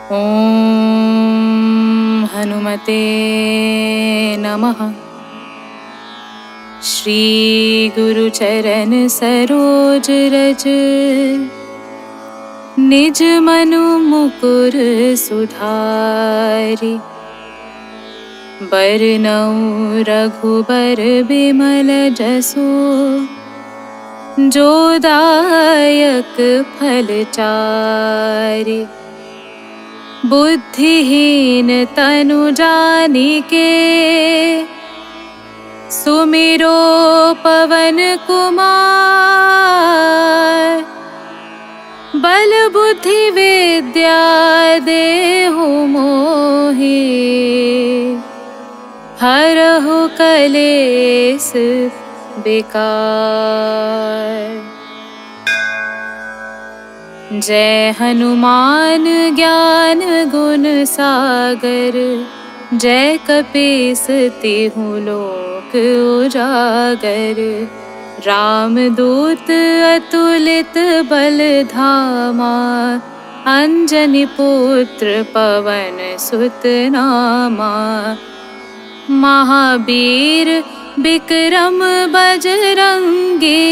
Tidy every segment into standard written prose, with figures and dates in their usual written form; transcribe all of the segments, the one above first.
ॐ हनुमते नमः। श्री गुरु चरण सरोज रज, निज मनु मुकुर सुधारि। बरनउँ रघुबर बिमल जसु, जो दायक फल चारि। बुद्धिहीन तनु जानिके, सुमिरो पवन कुमार। बल बुद्धि विद्या देहु मोहि, हरहु कलेस विकार। जय हनुमान ज्ञान गुण सागर, जय कपीस तिहु लोक उजागर। रामदूत अतुलित बल धामा, अंजनी पुत्र पवन सुत नामा। महावीर विक्रम बजरंगी,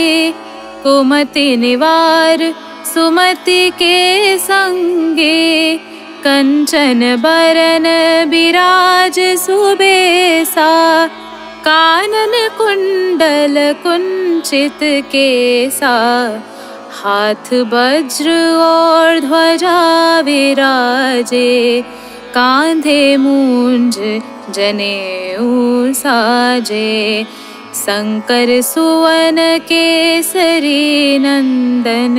कुमति निवार सुमति के संगे। कंचन बरन बिराज सुबेसा, कानन कुंडल कुंचित केसा। हाथ वज्र और ध्वजा विराजे, कांधे मूंज जनेऊ साजे। शंकर सुवन केसरी नंदन,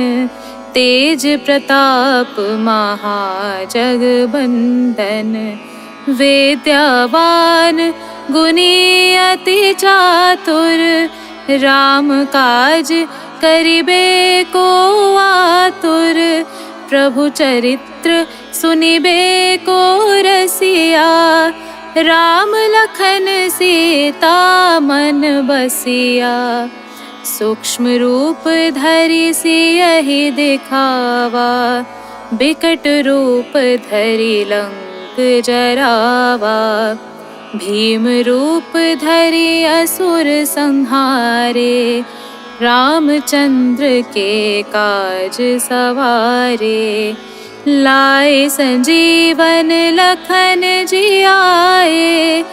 तेज प्रताप महाजगबंदन। विद्यावान गुणी अति चातुर, राम काज करिबे को आतुर। प्रभु चरित्र सुनिबे को रसिया, राम लखन सीता मन बसिया। सूक्ष्म रूप धरि सियहि दिखावा, बिकट रूप धरि लंक जरावा। भीम रूप धरि असुर संहारे, रामचंद्र के काज सवारे। लाए संजीवन लखन जियाए,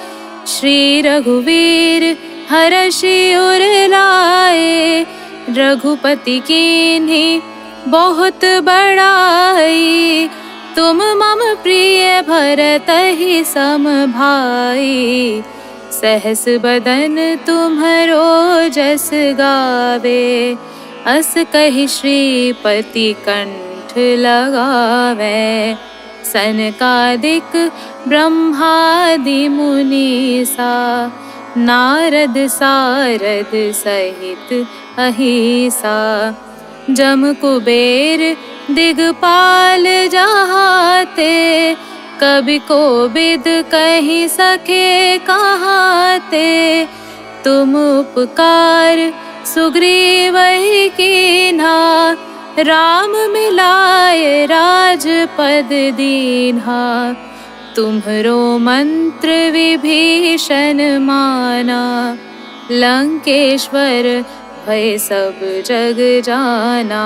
श्री रघुवीर हरषि उर लाए। रघुपति कीन्ही बहुत बड़ाई, तुम मम प्रिय भरतहि सम भाई। सहस बदन तुम्हरो जस गावे, अस कहि श्रीपति कंठ लगावे। सनकादिक ब्रह्मादि मुनीसा, नारद सारद सहित अहिसा। जम कुबेर दिगपाल जहाते, कवि कोविद कहि सके कहाते। तुम उपकार सुग्रीवहि कीन्हा, राम मिलाए राजपद दीन्हा। तुम्हरो मंत्र विभीषण माना, लंकेश्वर भय सब जग जाना।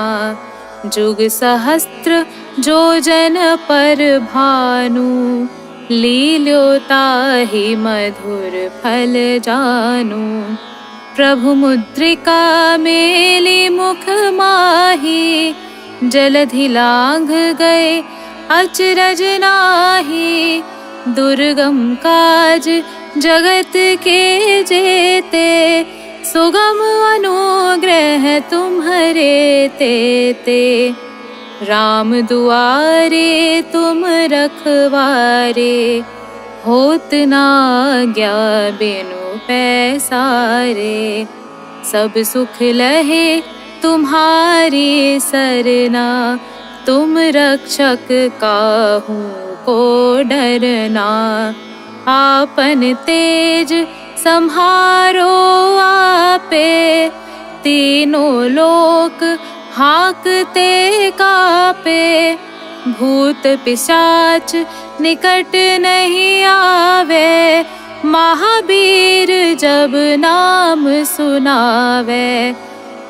जुग सहस्त्र जो जन पर भानु, लील्योताहि मधुर फल जानु। प्रभु मुद्रिका मेली मुख माही, जलधि लांघ गए अचरज नाहि। दुर्गम काज जगत के जेते, सुगम अनुग्रह तुम्हरे तेते। राम दुआरे तुम रखवारे, होत न आज्ञा बिनु पैसारे। सब सुख लहे तुम्हारी सरना, तुम रक्षक काहू को डरना। आपन तेज सम्हारो आपे, तीनों लोक हाकते कापे। भूत पिशाच निकट नहीं आवे, महावीर जब नाम सुनावे।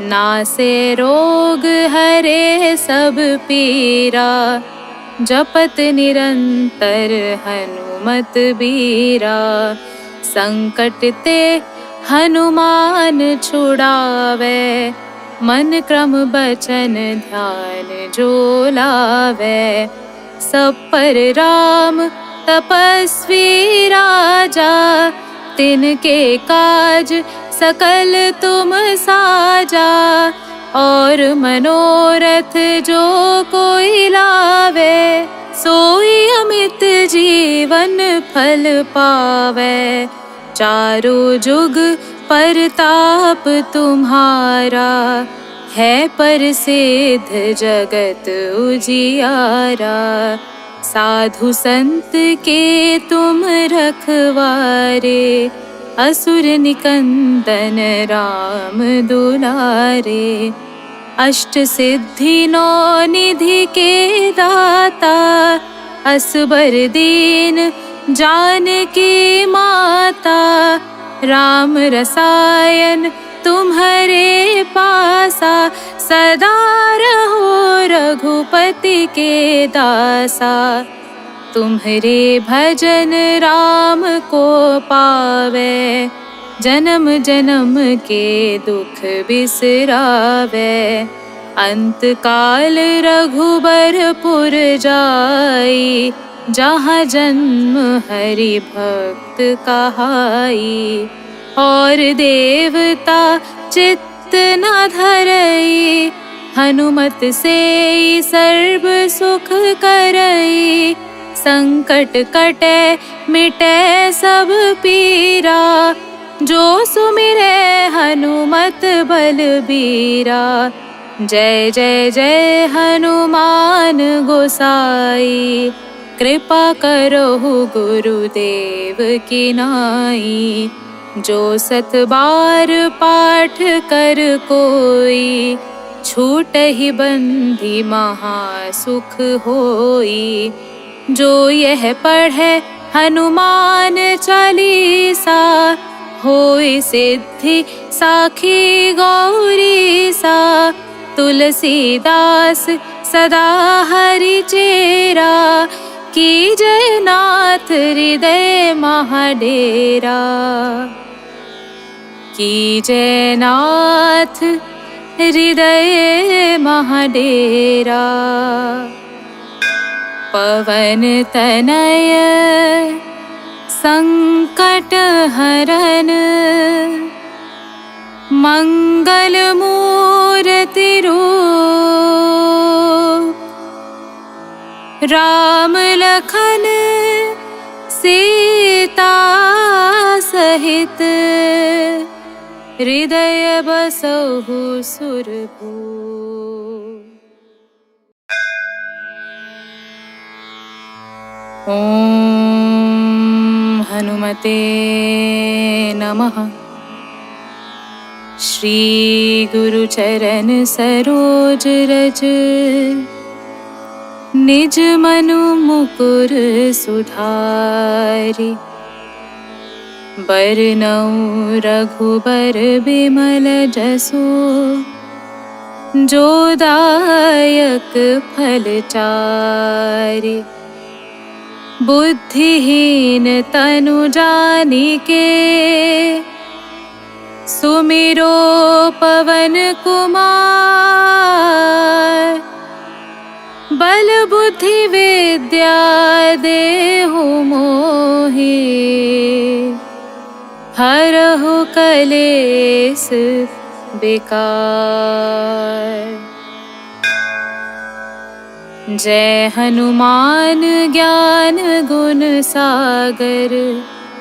नासे रोग हरे सब पीरा, जपत निरंतर हनुमत बीरा। संकट ते हनुमान छुड़ावे, मन क्रम बचन ध्यान जो लावे। सब पर राम तपस्वी राजा, तिनके काज सकल तुम साजा। और मनोरथ जो कोई लावे, सोई अमित जीवन फल पावे। चारों जुग परताप तुम्हारा, है प्रसिद्ध जगत उजियारा। साधु संत के तुम रखवारे, असुर निकंदन राम दुलारे। अष्ट सिद्धि नौ निधि के दाता, असबर दीन जानकी माता। राम रसायन तुम्हारे पासा, सदा रहो रघुपति के दासा। तुम्हारे भजन राम को पावे, जन्म जन्म के दुख बिसरावे। अंत काल रघुबरपुर जाई, जहाँ जन्म हरि भक्त कहाई। और देवता चित्त न धरई, हनुमत से सर्व सुख करई। संकट कटे मिटे सब पीरा, जो सुमिरे हनुमत बलबीरा। जय जय जय हनुमान गोसाई, कृपा करो गुरुदेव की नाई। जो सत बार पाठ कर कोई, छूटहि बंधि महा सुख होई। जो यह पढ़े हनुमान चालीसा, होई सिद्धि साखी गौरी सा। तुलसीदास सदा हरि चेरा, की जय नाथ हृदय महाडेरा। की जय नाथ हृदय महाडेरा। पवन तनय संकट हरन, मंगल मूर्ति रूप। राम लखन सीता सहित, हृदय बसहु सुरभूप। ओम हनुमते नमः। श्री गुरु चरण सरोज रज, निज मनु मुकुर सुधारि। बरनउँ रघुबर बिमल जसु, जो दायक फल चारि। बुद्धिहीन तनु जानिके, सुमिरो पवन कुमार। बल बुद्धि विद्या देहु मोहि, हरहु कलेस विकार। जय हनुमान ज्ञान गुण सागर,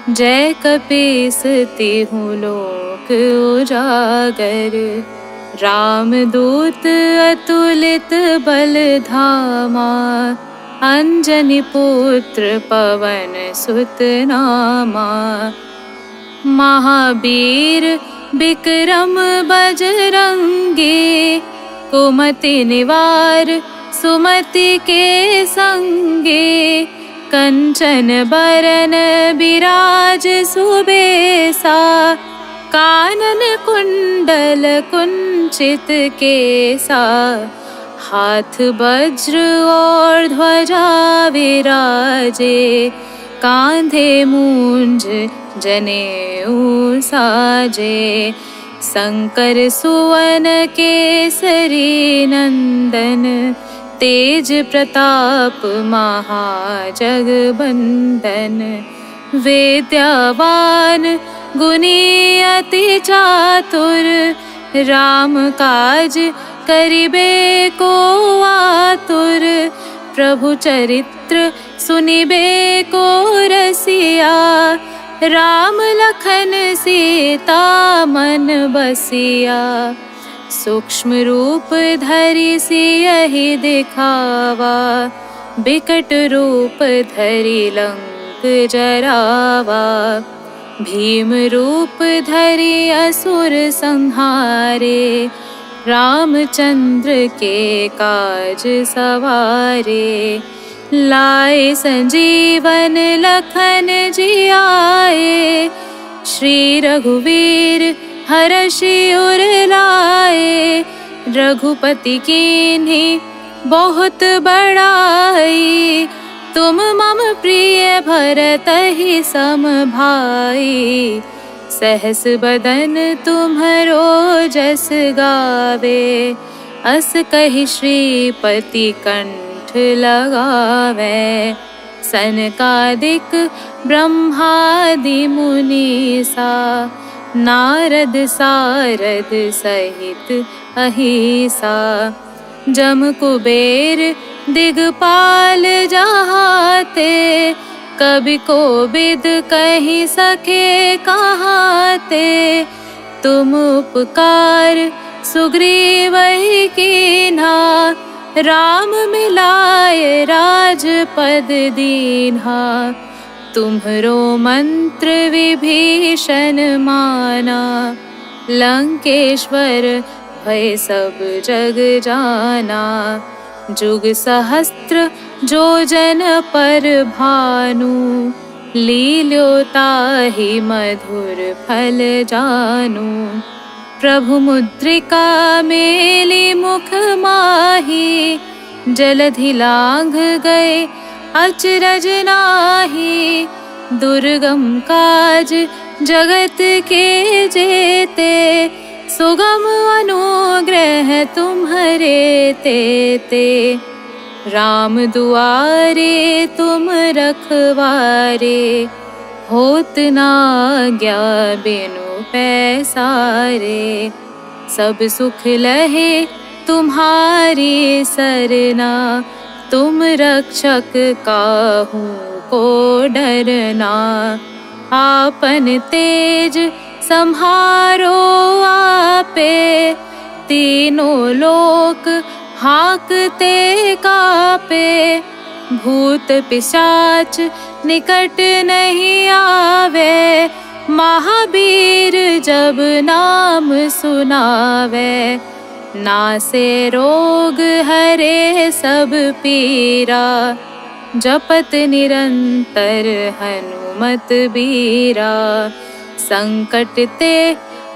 जय कपीस तिहु लोक उजागर। रामदूत अतुलित बल धामा, अंजनी पुत्र पवन सुत नामा। महावीर विक्रम बजरंगी, कुमति निवार सुमति के संगे, कंचन बरन बिराज सुबेसा, कानन कुंडल कुंचित केसा, हाथ वज्र और ध्वजा विराजे, कांधे मूंज जनेऊ साजे, शंकर सुवन केसरी नंदन, तेज प्रताप महाजगबंदन, विद्यावान गुणी अति चातुर, राम काज करिबे को आतुर, प्रभु चरित्र सुनिबे को रसिया, राम लखन सीता मन बसिया, सूक्ष्म रूप धरि सियहि दिखावा, बिकट रूप धरि लंक जरावा, भीम रूप धरि असुर संहारे, रामचंद्र के काज सवारे, लाए संजीवन लखन जियाए, श्री रघुवीर हरषि उर लाए, रघुपति कीन्ही बहुत बड़ाई, तुम मम प्रिय भरतहि सम भाई, सहस बदन तुम्हरो जस गावे, अस कहि श्रीपति कंठ लगावे, सनकादिक ब्रह्मादि मुनीसा, नारद सारद सहित अहिसा, जम कुबेर दिगपाल जहाते, कवि कोविद कहि सके कहाते, तुम उपकार सुग्रीवहि कीन्हा, राम मिलाए राजपद दीन्हा, तुम्हरो मंत्र विभीषण माना, लंकेश्वर भय सब जग जाना, जुग सहस्त्र जो जन पर भानु, लील्यो ताहि मधुर फल जानु, प्रभु मुद्रिका मेली मुख माही, जलधि लांघ गए अचरज नाहि, दुर्गम काज जगत के जेते, सुगम अनुग्रह तुम्हरे तेते, राम दुआरे तुम रखवारे, होत न आज्ञा बिनु पैसारे, सब सुख लहे तुम्हारी सरना, तुम रक्षक काहू को डरना, आपन तेज सम्हारो आपे, तीनों लोक हाकते कापे, भूत पिशाच निकट नहीं आवे, महावीर जब नाम सुनावे, नासे रोग हरे सब पीरा, जपत निरंतर हनुमत बीरा, संकट ते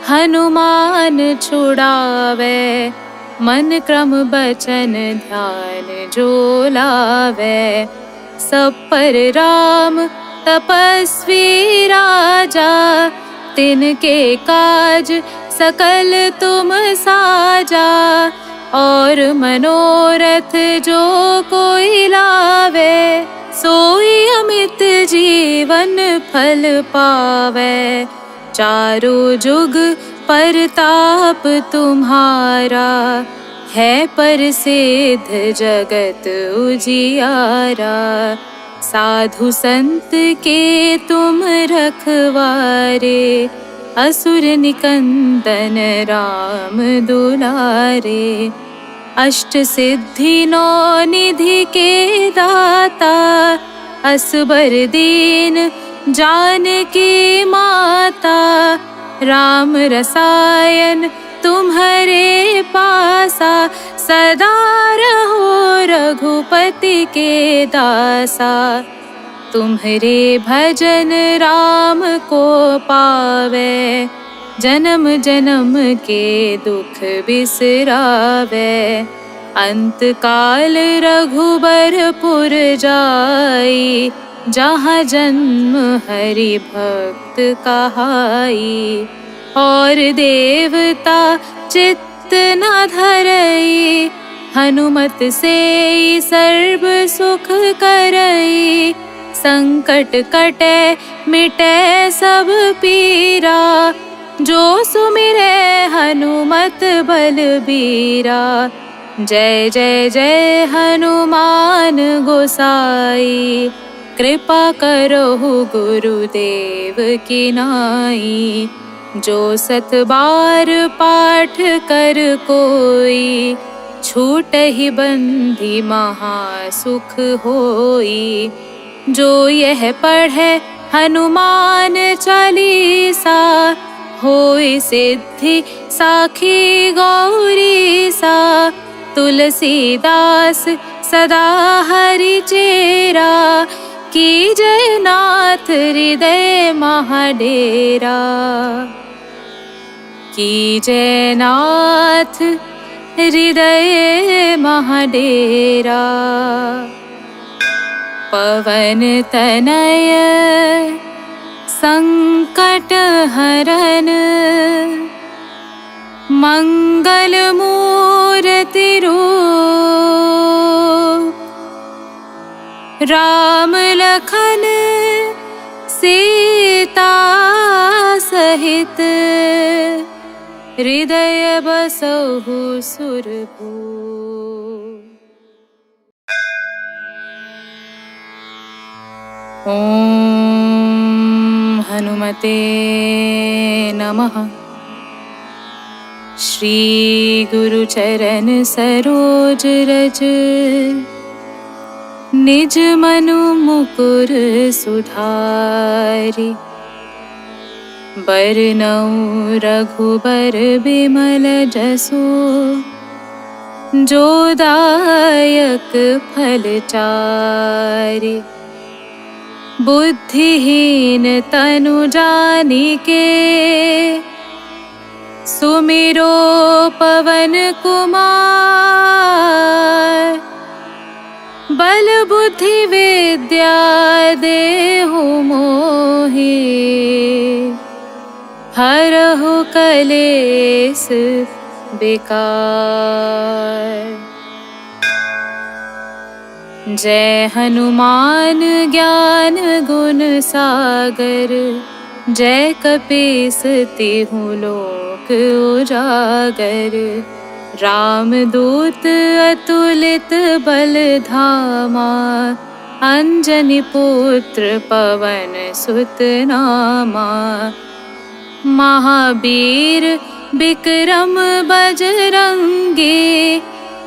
हनुमान छुड़ावे, मन क्रम बचन ध्यान जो लावे, सब पर राम तपस्वी राजा, तिनके काज सकल तुम साजा, और मनोरथ जो कोई लावे, सोई अमित जीवन फल पावे, चारों जुग परताप तुम्हारा, है प्रसिद्ध जगत उजियारा, साधु संत के तुम रखवारे, असुर निकंदन राम दुलारे, अष्ट सिद्धि नौ निधि के दाता, असबर दीन जानकी माता, राम रसायन तुम्हारे पासा, सदा रहो रघुपति के दासा, तुम्हारे भजन राम को पावे, जन्म जन्म के दुख बिसरावे। अंत काल रघुबरपुर जाई, जहाँ जन्म हरि भक्त कहाई। और देवता चित्त न धरई, हनुमत से सर्व सुख करई। संकट कटे मिटे सब पीरा, जो सुमिरे हनुमत बलबीरा। जय जय जय हनुमान गोसाई, कृपा करहु गुरुदेव की नाई। जो सत बार पाठ कर कोई, छूटहि बंधि महा सुख होई। जो यह पढ़े हनुमान चालीसा, होय सिद्धि साखी गौरी सा। तुलसीदास सदा हरि चेरा, की जय नाथ हृदय महाडेरा। की जय नाथ हृदय महाडेरा। पवन तनय संकट हरन, मंगल मूर्ति रूप। राम लखन सीता सहित, हृदय बसहु सुरभूप। ओम हनुमते नमः। श्री गुरु चरण सरोज रज, निज मनु मुकुर सुधारि। बरनउँ रघुबर बिमल जसु, जो दायक फल चारि। बुद्धिहीन तनु जानिके, सुमिरो पवन कुमार। बल बुद्धि विद्या देहु मोहि, हरहु कलेस विकार। जय हनुमान ज्ञान गुण सागर, जय कपीस तिहु लोक उजागर। रामदूत अतुलित बल धामा, अंजनी पुत्र पवन सुत नामा। महावीर विक्रम बजरंगी,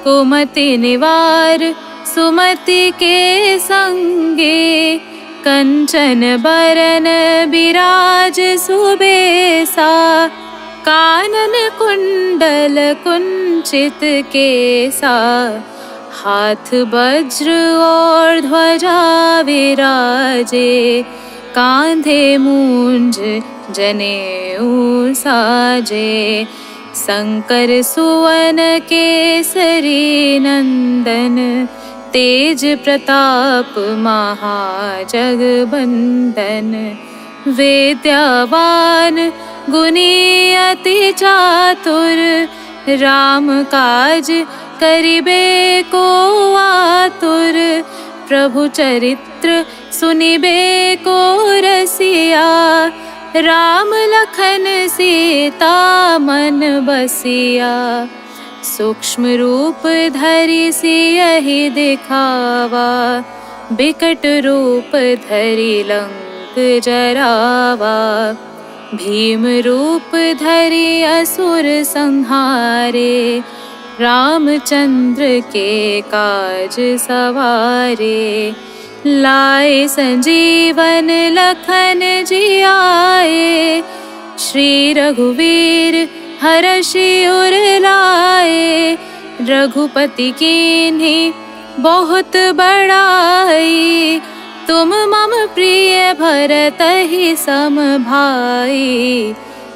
कुमति निवार सुमति के संगे। कंचन बरन बिराज सुबेसा, कानन कुंडल कुंचित केसा। हाथ वज्र और ध्वजा विराजे, कांधे मूंज जनेऊ साजे। शंकर सुवन केसरी नंदन, तेज प्रताप महाजगबंदन। विद्यावान गुणी अति चातुर, राम काज करिबे को आतुर। प्रभु चरित्र सुनिबे को रसिया, राम लखन सीता मन बसिया। सूक्ष्म रूप धरि सियहि दिखावा, बिकट रूप धरि लंक जरावा। भीम रूप धरि असुर संहारे, रामचंद्र के काज सवारे। लाए संजीवन लखन जियाए, श्री रघुवीर हरषि उर लाए। रघुपति कीन्ही बहुत बड़ाई, तुम मम प्रिय भरत ही सम भाई।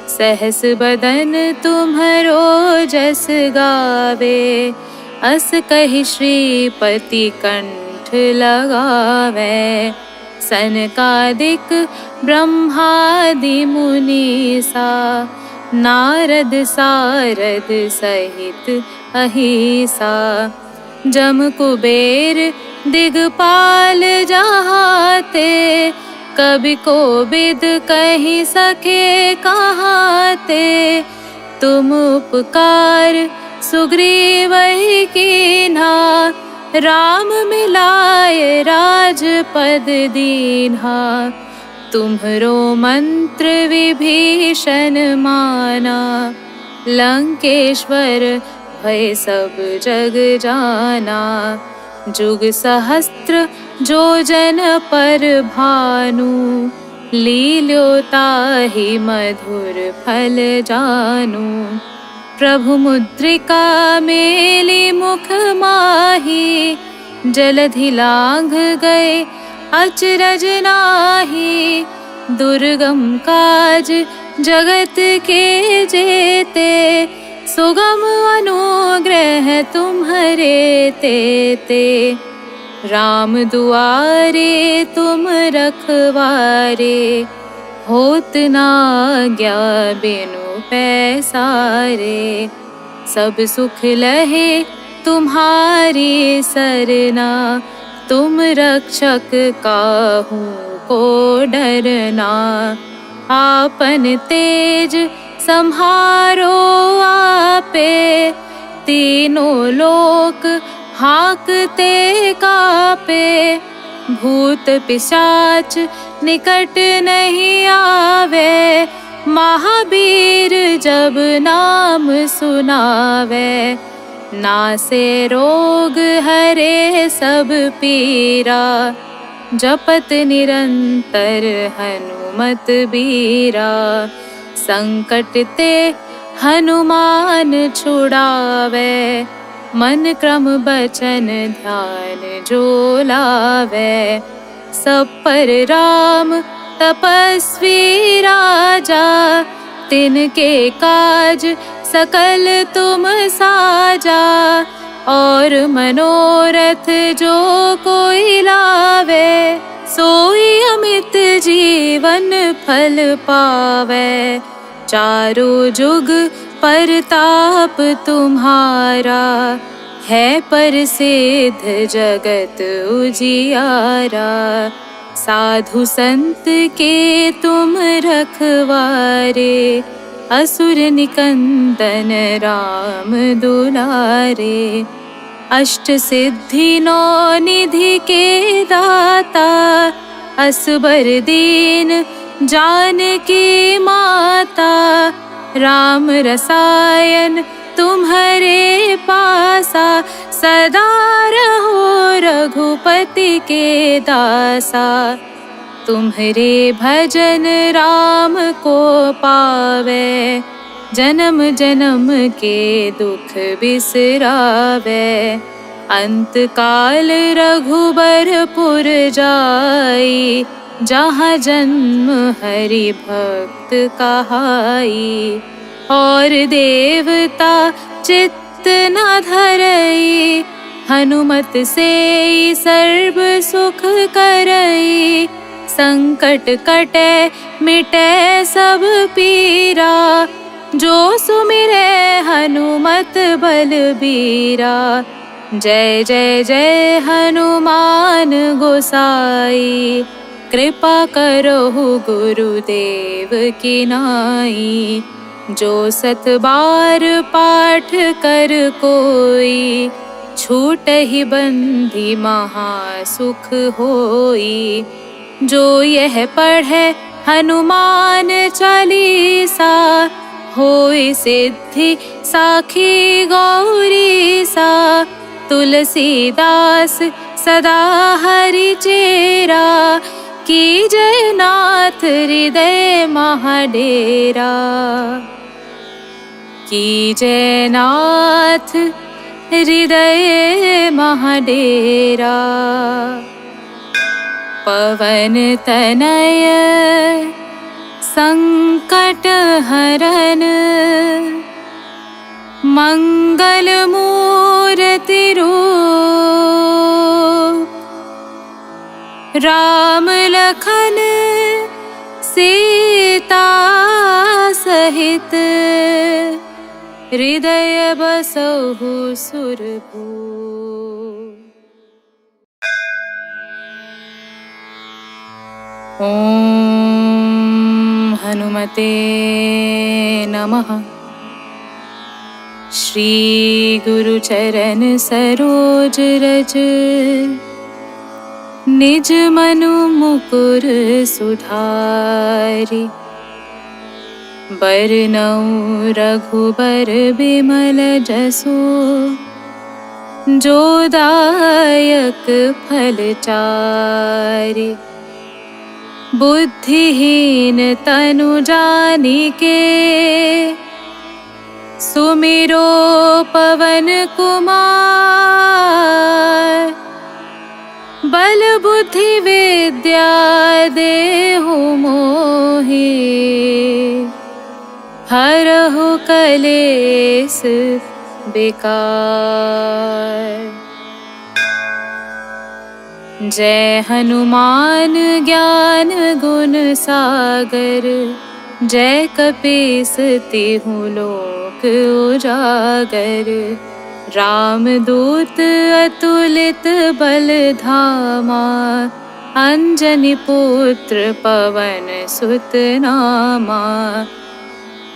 सहस बदन तुम्हरो जस गावे, अस कहि श्रीपति कंठ लगावे। सनकादिक ब्रह्मादि मुनीसा, नारद सारद सहित अहिसा। जम कुबेर दिगपाल जहाते, कवि कोविद कहि सके कहाते। तुम उपकार सुग्रीवहि कीन्हा, राम मिलाए राजपद दीन्हा। तुम्हरो मंत्र विभीषण माना, लंकेश्वर भय सब जग जाना। जुग सहस्त्र जो जन पर भानु, लील्योताहि मधुर फल जानु। प्रभु मुद्रिका मेली मुख माही, जलधि लांघ गए अचरज नाहि। दुर्गम काज जगत के जेते, सुगम अनुग्रह तुम्हरे तेते। राम दुआरे तुम रखवारे, होत न आज्ञा बिनु पैसारे। सब सुख लहे तुम्हारी सरना, तुम रक्षक काहू को डरना। आपन तेज सम्हारो आपे, तीनों लोक हाकते कापे। भूत पिशाच निकट नहीं आवे, महावीर जब नाम सुनावे। नासे रोग हरे सब पीरा, जपत निरंतर हनुमत बीरा। संकट ते हनुमान छुड़ावे, मन क्रम बचन ध्यान जो लावे। सब पर राम तपस्वी राजा, तिनके काज सकल तुम साजा। और मनोरथ जो कोई लावे, सोई अमित जीवन फल पावे। चारों जुग परताप तुम्हारा, है प्रसिद्ध जगत उजियारा। साधु संत के तुम रखवारे, असुर निकंदन राम दुलारे। अष्ट सिद्धि नौ निधि के दाता, असबर दीन जानकी माता। राम रसायन तुम्हारे पासा, सदा रहो रघुपति के दासा। तुम्हारे भजन राम को पावे, जन्म जन्म के दुख बिसरावे। अंत काल रघुबरपुर जाई, जहाँ जन्म हरि भक्त कहाई। और देवता चित्त न धरई, हनुमत से सर्व सुख करई। संकट कटे मिटे सब पीरा, जो सुमिरे हनुमत बलबीरा। जय जय जय हनुमान गोसाई, कृपा करो गुरुदेव की नाई। जो सत बार पाठ कर कोई, छूटहि बंधि महा सुख होई। जो यह पढ़े हनुमान चालीसा, होई सिद्धि साखी गौरी सा। तुलसीदास सदा हरि चेरा, की जय नाथ हृदय महाडेरा। की जय नाथ हृदय महाडेरा। पवन तनय संकट हरन, मंगल मूर्ति रूप। राम लखन सीता सहित, हृदय बसहु सुरभूप। ओम हनुमते नमः। श्री गुरु चरण सरोज रज, निज मनु मुकुर सुधारि। बरनउँ रघुबर बिमल जसु, जो दायक फल चारि। बुद्धिहीन तनु जानिके, सुमिरो पवन कुमार। बल बुद्धि विद्या देहु मोहि, हरहु कलेस विकार। जय हनुमान ज्ञान गुण सागर, जय कपीस तिहु लोक उजागर। रामदूत अतुलित बल धामा, अंजनी पुत्र पवन सुत नामा।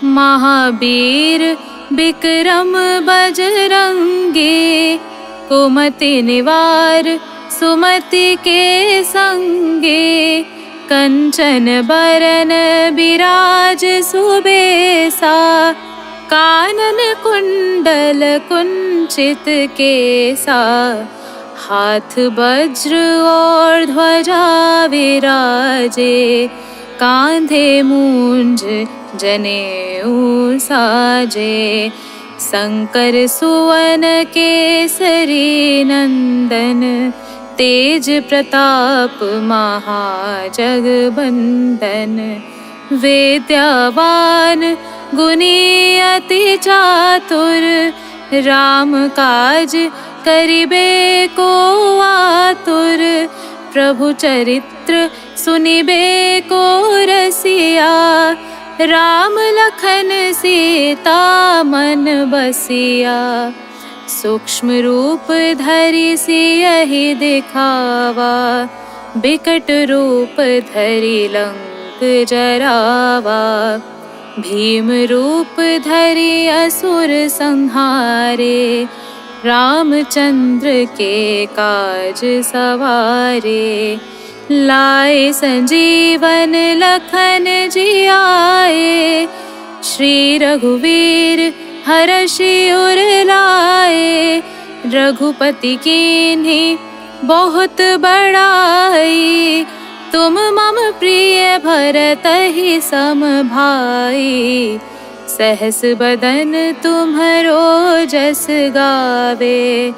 महावीर विक्रम बजरंगी, कुमति निवार सुमति के संगे। कंचन बरन बिराज सुबेसा, कानन कुंडल कुंचित केसा। हाथ वज्र और ध्वजा विराजे, कांधे मूंज जनेऊ साजे। शंकर सुवन केसरी नंदन, तेज प्रताप महाजगबंदन। विद्यावान गुणी अति चातुर, राम काज करिबे को आतुर। प्रभु चरित्र सुनिबे को रसिया, राम लखन सीता मन बसिया। सूक्ष्म रूप धरि सियहि दिखावा, बिकट रूप धरि लंक जरावा। भीम रूप धरि असुर संहारे, रामचंद्र के काज सवारे। लाए संजीवन लखन जियाए, श्री रघुवीर हरषि उर लाए। रघुपति कीन्ही बहुत बड़ाई, तुम मम प्रिय भरतहि सम भाई। सहस बदन तुम्हरो जस गावे,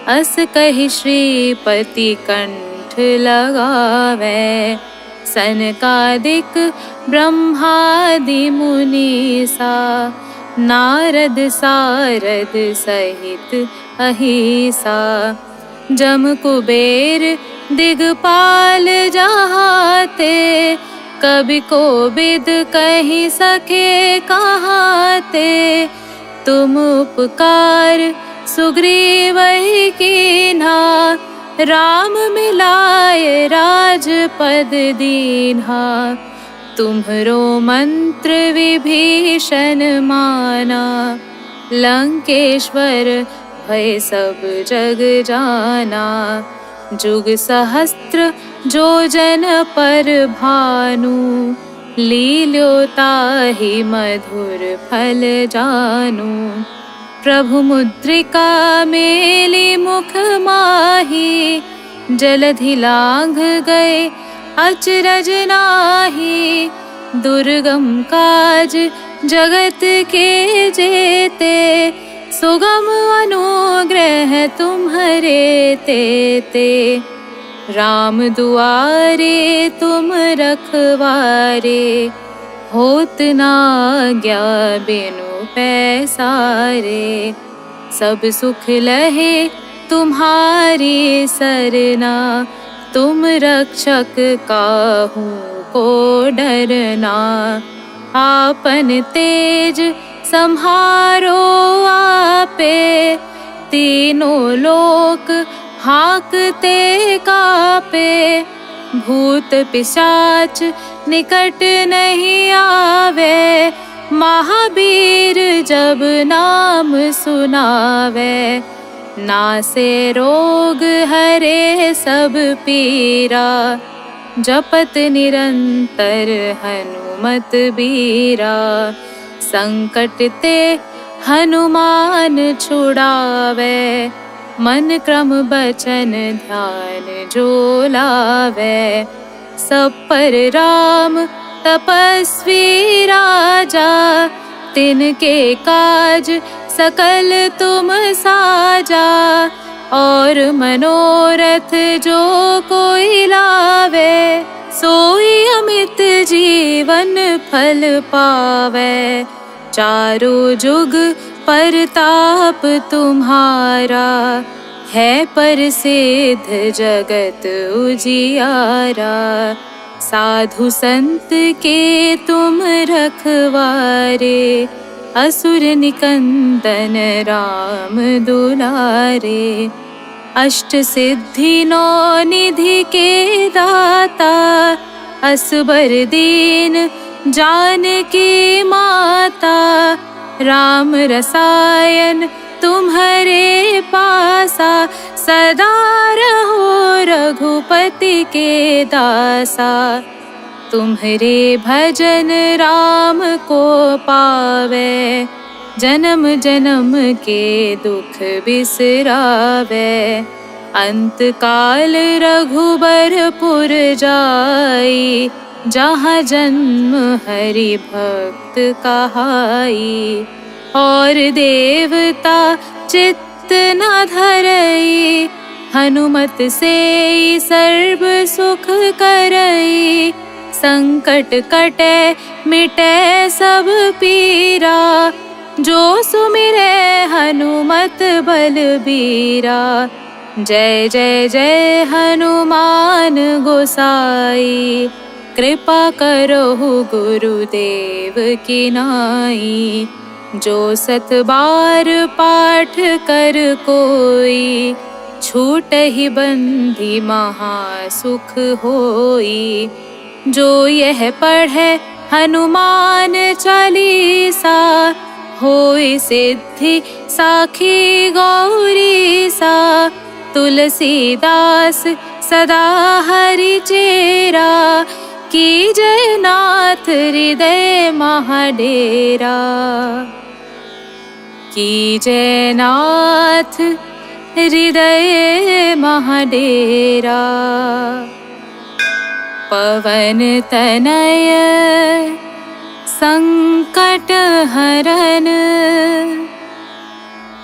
अस कहि श्रीपति कंठ लगावे। सनकादिक ब्रह्मादि मुनीसा, नारद सारद सहित अहिसा। जम कुबेर दिगपाल जहाते, कवि कोविद कहि सके कहाते। तुम उपकार सुग्रीवहि कीन्हा, राम मिलाए राजपद दीन्हा। तुम्हरो मंत्र विभीषण माना, लंकेश्वर भय सब जग जाना। जुग सहस्त्र जो जन पर भानु, लील्यो ताहि मधुर फल जानु। प्रभु मुद्रिका मेली मुख माही, जलधि लांघ गए अचरज नाही। दुर्गम काज जगत के जेते, सुगम अनुग्रह तुम्हरे तेते। राम दुआरे तुम रखवारे, होत ना आज्ञा बिनु पैसारे। सब सुख लहे तुम्हारी सरना, तुम रक्षक काहू को डरना। आपन तेज सम्हारो आपे, तीनों लोक हाकते कापे। भूत पिशाच निकट नहीं आवे, महावीर जब नाम सुनावे। नासे रोग हरे सब पीरा, जपत निरंतर हनुमत बीरा। संकट ते हनुमान छुड़ावे, मन क्रम बचन ध्यान जो लावे। सब पर राम तपस्वी राजा, तिनके काज सकल तुम साजा। और मनोरथ जो कोई लावे, सोई अमित जीवन फल पावे। चारों जुग परताप तुम्हारा, है प्रसिद्ध जगत उजियारा। साधु संत के तुम रखवारे, असुर निकंदन राम दुलारे। अष्ट सिद्धि नौ निधि के दाता, असबर दीन जानकी माता। राम रसायन तुम्हारे पासा, सदा रहो रघुपति के दासा। तुम्हारे भजन राम को पावे, जन्म जन्म के दुख बिसरावे। अंत काल रघुबरपुर जाई, जहाँ जन्म हरि भक्त कहाई। और देवता चित्त न धरई, हनुमत से सर्व सुख करई। संकट कटे मिटे सब पीरा, जो सुमिरे हनुमत बलबीरा। जय जय जय हनुमान गोसाई, कृपा करो गुरुदेव की नाई। जो सत बार पाठ कर कोई, छूटहि बंधि महा सुख होई। जो यह पढ़े हनुमान चालीसा, होई सिद्धि साखी गौरी सा। तुलसीदास सदा हरि चेरा, की जय नाथ हृदय महाडेरा। की जय नाथ हृदय महाडेरा। पवन तनय संकट हरन,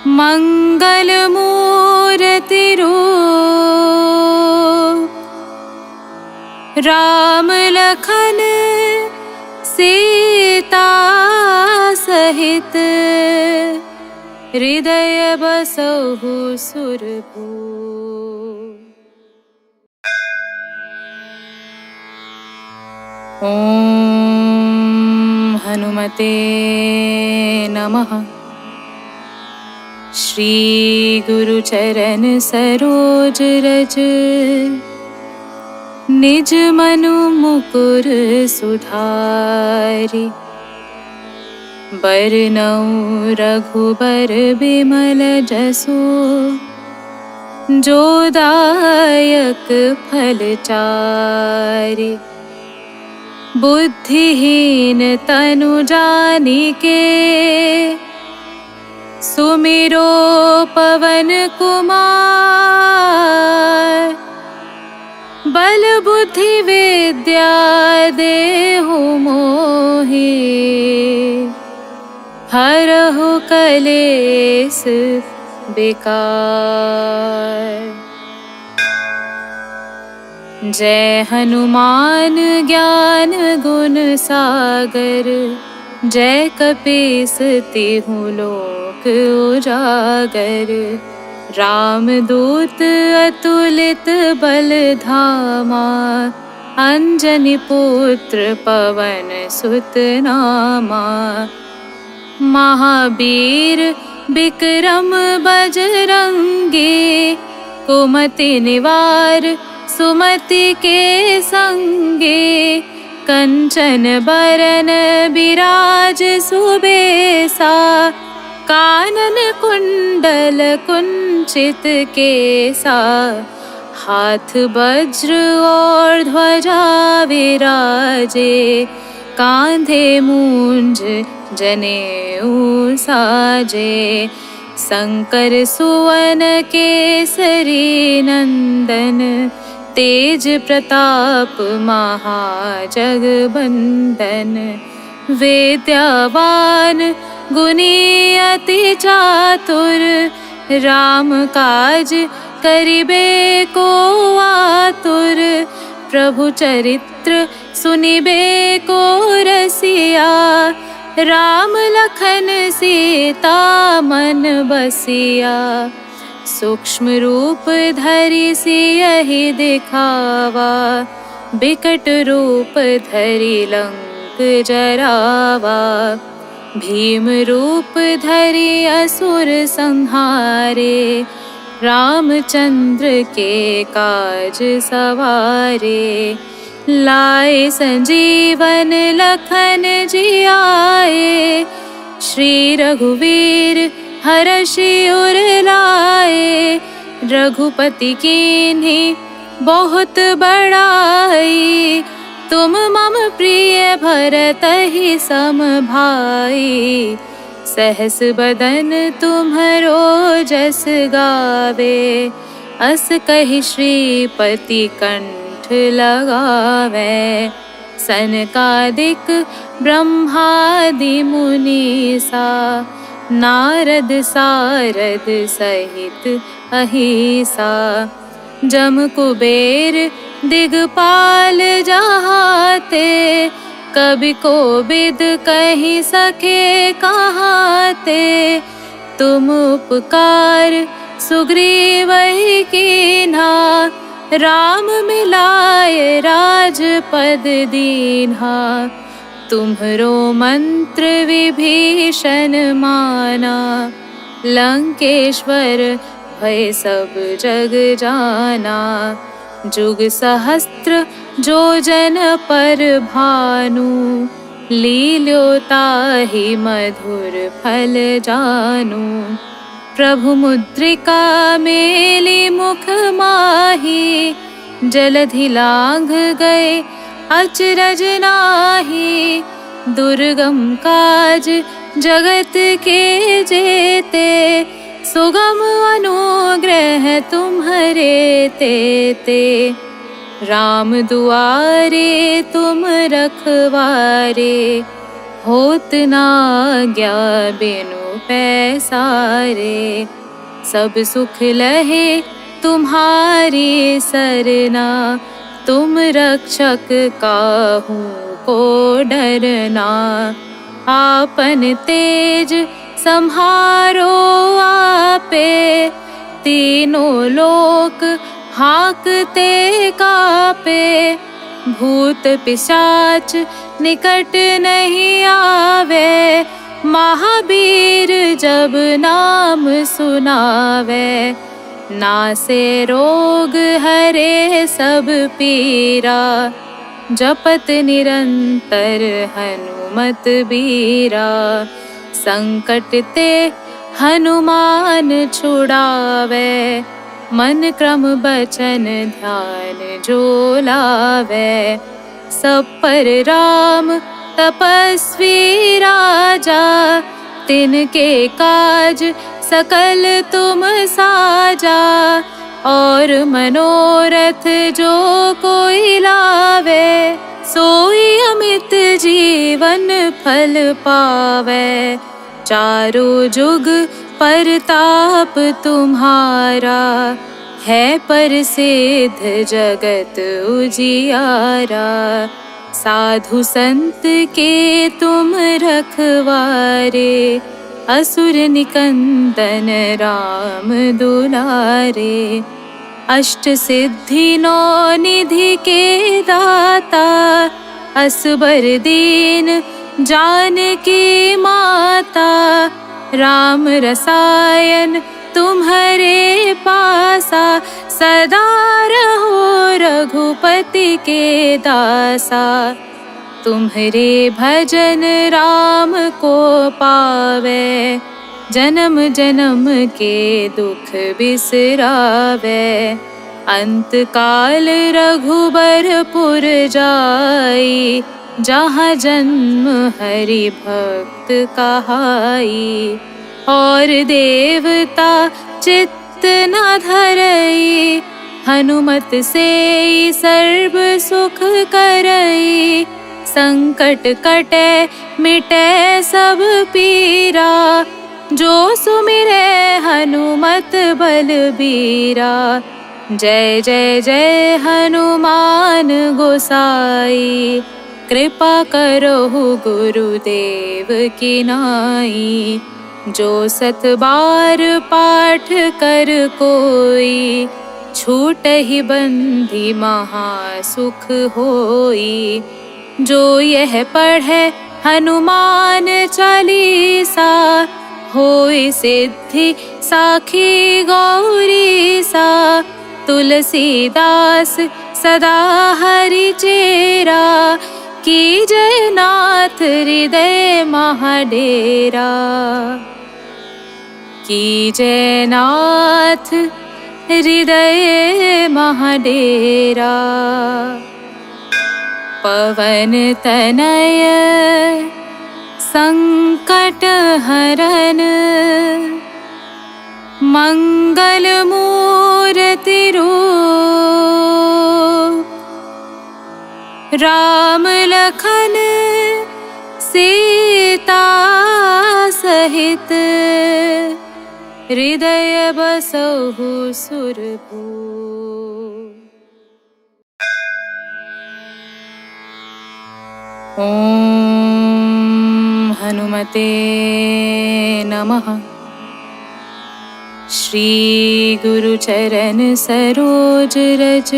मंगल मूर्ति रूप। राम लखन सीता सहित, हृदय बसहु सुरभूप। ओम हनुमते नमः। श्री गुरु चरण सरोज रज, निज मनु मुकुर सुधारि। बरनउँ रघुबर बिमल जसु, जो दायक फल चारि। बुद्धिहीन तनु जानिके, सुमिरो पवन कुमार। बल बुद्धि विद्या देहु मोहि, हरहु कलेस बेकार। जय हनुमान ज्ञान गुण सागर, जय कपीस तिहु लोक उजागर। रामदूत अतुलित बल धामा, अंजनी पुत्र पवन सुत नामा। महावीर विक्रम बजरंगी, कुमति निवार सुमति के संगे। कंचन बरन बिराज सुबेसा, कानन कुंडल कुंचित केसा। हाथ वज्र और ध्वजा विराजे, कांधे मूंज जनेऊ साजे। शंकर सुवन केसरी नंदन, तेज प्रताप महाजगबंदन। विद्यावान गुणी अति चातुर, राम काज करिबे को आतुर। प्रभु चरित्र सुनिबे को रसिया, राम लखन सीता मन बसिया। सूक्ष्म रूप धरि सियहि दिखावा, बिकट रूप धरि लंक जरावा। भीम रूप धरि असुर संहारे, रामचंद्र के काज सवारे। लाए संजीवन लखन जियाए, श्री रघुवीर हरषि उर लाए। रघुपति कीन्ही बहुत बड़ाई, तुम मम प्रिय भरतहि सम भाई। सहस बदन तुम्हरो जस गावे, अस कहि श्रीपति कंठ लगावे। सनकादिक ब्रह्मादि मुनीसा, नारद सारद सहित अहिसा। जम कुबेर दिगपाल जहाते, कवि कोविद कहि सके कहाते। तुम उपकार सुग्रीवहि कीन्हा, राम मिलाए राजपद दीन्हा। तुम्हरो मंत्र विभीषण माना, लंकेश्वर भय सब जग जाना। जुग सहस्त्र जो जन पर भानु, लील्यो ताहि मधुर फल जानु। प्रभु मुद्रिका मेली मुख माही, जलधि लांघ गए अचरज नाहि। दुर्गम काज जगत के जेते, सुगम अनुग्रह तुम्हरे तेते। राम दुआरे तुम रखवारे, होत न आज्ञा बिनु पैसारे। सब सुख लहे तुम्हारी सरना, तुम रक्षक काहू को डरना। आपन तेज सम्हारो आपे, तीनों लोक हाकते कापे। भूत पिशाच निकट नहीं आवे, महावीर जब नाम सुनावे। नासे रोग हरे सब पीरा, जपत निरंतर हनुमत बीरा। संकट ते हनुमान छुड़ावे, मन क्रम बचन ध्यान जो लावे। सब पर राम तपस्वी राजा, तिनके काज सकल तुम साजा। और मनोरथ जो कोई लावे, सोई अमित जीवन फल पावे। चारों जुग परताप तुम्हारा, है प्रसिद्ध जगत उजियारा। साधु संत के तुम रखवारे, असुर निकंदन राम दुलारे। अष्ट सिद्धि नौ निधि के दाता, असबर दीन जानकी माता। राम रसायन तुम्हारे पासा, सदा रहो रघुपति के दासा। तुम्हारे भजन राम को पावे, जन्म जन्म के दुख बिसरावे। अंत काल रघुबरपुर जाई, जहाँ जन्म हरि भक्त कहाई। और देवता चित्त न धरई, हनुमत से सर्व सुख करई। संकट कटे मिटे सब पीरा, जो सुमिरे हनुमत बलबीरा। जय जय जय हनुमान गोसाई, कृपा करो गुरुदेव की नाई। जो सत बार पाठ कर कोई, छूटहि बंधि महा सुख होई। जो यह पढ़े हनुमान चालीसा, होई सिद्धि साखी गौरी सा। तुलसीदास सदा हरि चेरा, की जय नाथ हृदय महाडेरा। की जय नाथ हृदय महाडेरा। पवन तनय संकट हरन, मंगल मूर्ति रूप। राम लखन सीता सहित, हृदय बसहु सुरभूप। ओम हनुमते नमः। श्री गुरु चरण सरोज रज,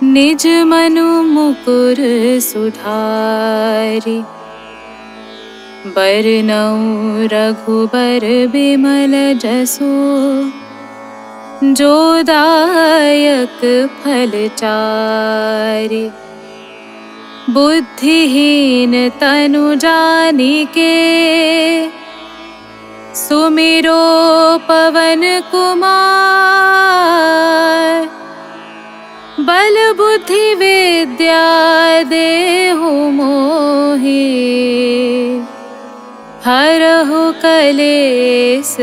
निज मनु मुकुर सुधारि। बरनउँ रघुबर बिमल जसु, जो दायक फल चारि। बुद्धिहीन तनु जानिके, सुमिरो पवन कुमार। बल बुद्धि विद्या देहु मोहि, हरहु कलेस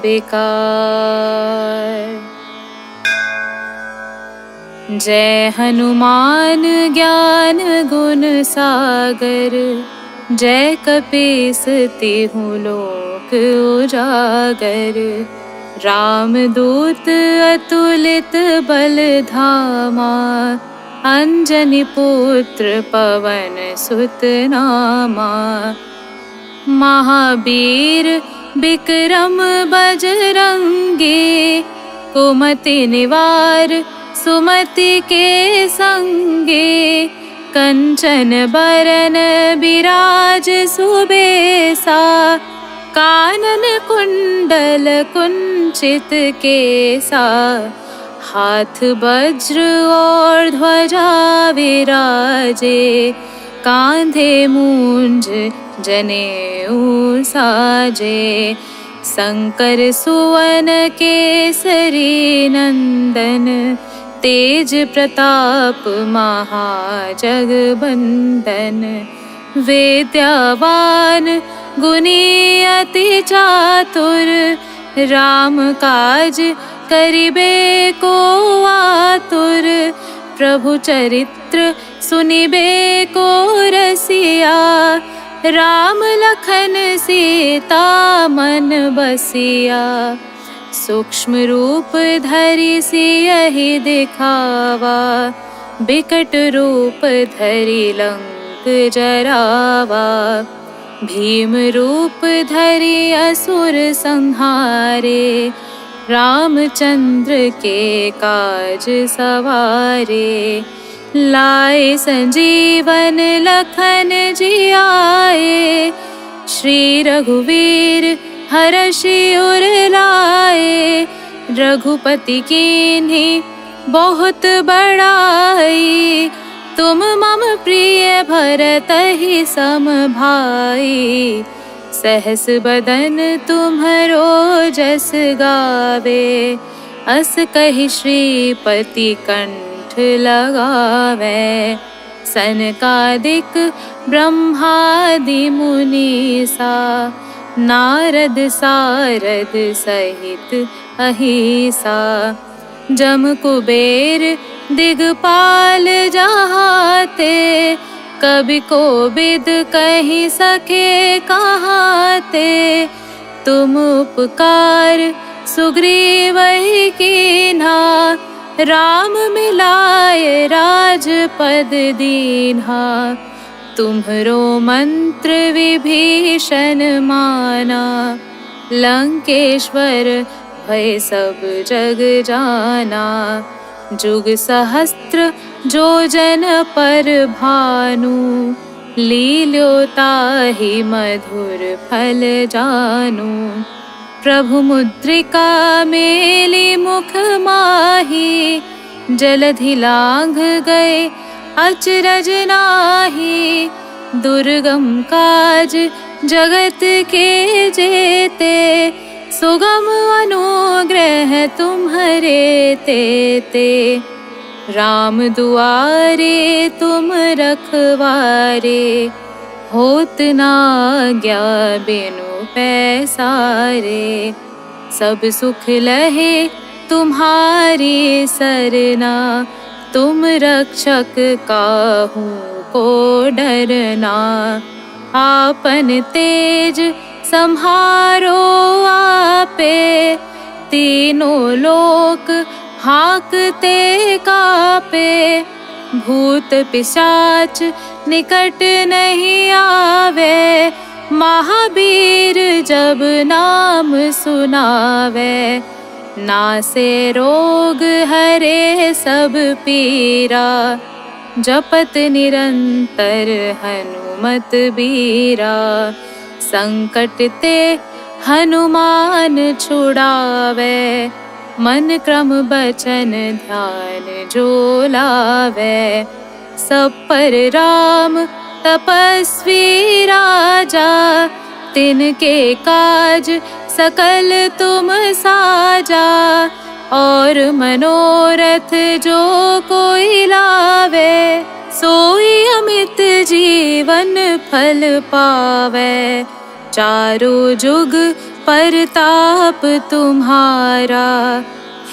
बेकार। जय हनुमान ज्ञान गुण सागर, जय कपीस तिहु लोक उजागर। रामदूत अतुलित बल धामा, अंजनी पुत्र पवन सुत नामा। महावीर विक्रम बजरंगी, कुमति निवार सुमति के संगे। कंचन बरन बिराज सुबेसा, कानन कुंडल कुंचित केसा। हाथ वज्र और ध्वजा विराजे, कांधे मूंज जनेऊ साजे। शंकर सुवन केसरी नंदन, तेज प्रताप महाजगबंदन। विद्यावान गुणी अति चातुर, राम काज करिबे को आतुर। प्रभु चरित्र सुनिबे को रसिया, राम लखन सीता मन बसिया। सूक्ष्म रूप धरि सियहि दिखावा, बिकट रूप धरि लंक जरावा। भीम रूप धरि असुर संहारे, रामचंद्र के काज सवारे। लाए संजीवन लखन जियाए, श्री रघुवीर हरषि उर लाए। रघुपति कीन्ही बहुत बड़ाई, तुम मम प्रिय भरतहि सम भाई। सहस बदन तुम्हरो जस गावे, अस कहि श्रीपति कंठ लगावे। सनकादिक ब्रह्मादि मुनीसा, नारद सारद सहित अहिसा। जम कुबेर दिगपाल जहाते, कवि कोविद कहि सके कहाते। तुम उपकार सुग्रीवहि कीन्हा, राम मिलाए राजपद दीन्हा। तुम्हरो मंत्र विभीषण माना, लंकेश्वर भय सब जग जाना। जुग सहस्त्र जो जन पर भानु, लील्यो ताहि मधुर फल जानु। प्रभु मुद्रिका मेली मुख माही, जलधि लांघ गए अचरज नाहि। दुर्गम काज जगत के जेते, सुगम अनुग्रह तुम्हरे तेते। राम दुआरे तुम रखवारे, होत न आज्ञा बिनु पैसारे। सब सुख लहे तुम्हारी सरना, तुम रक्षक काहू को डरना। आपन तेज सम्हारो आपे, तीनों लोक हाकते कापे। भूत पिशाच निकट नहीं आवे, महावीर जब नाम सुनावे। नासे रोग हरे सब पीरा, जपत निरंतर हनुमत बीरा। संकट ते हनुमान छुड़ावे, मन क्रम बचन ध्यान जो लावे। सब पर राम तपस्वी राजा, तिनके काज सकल तुम साजा। और मनोरथ जो कोई लावे, सोई अमित जीवन फल पावे। चारों जुग परताप तुम्हारा,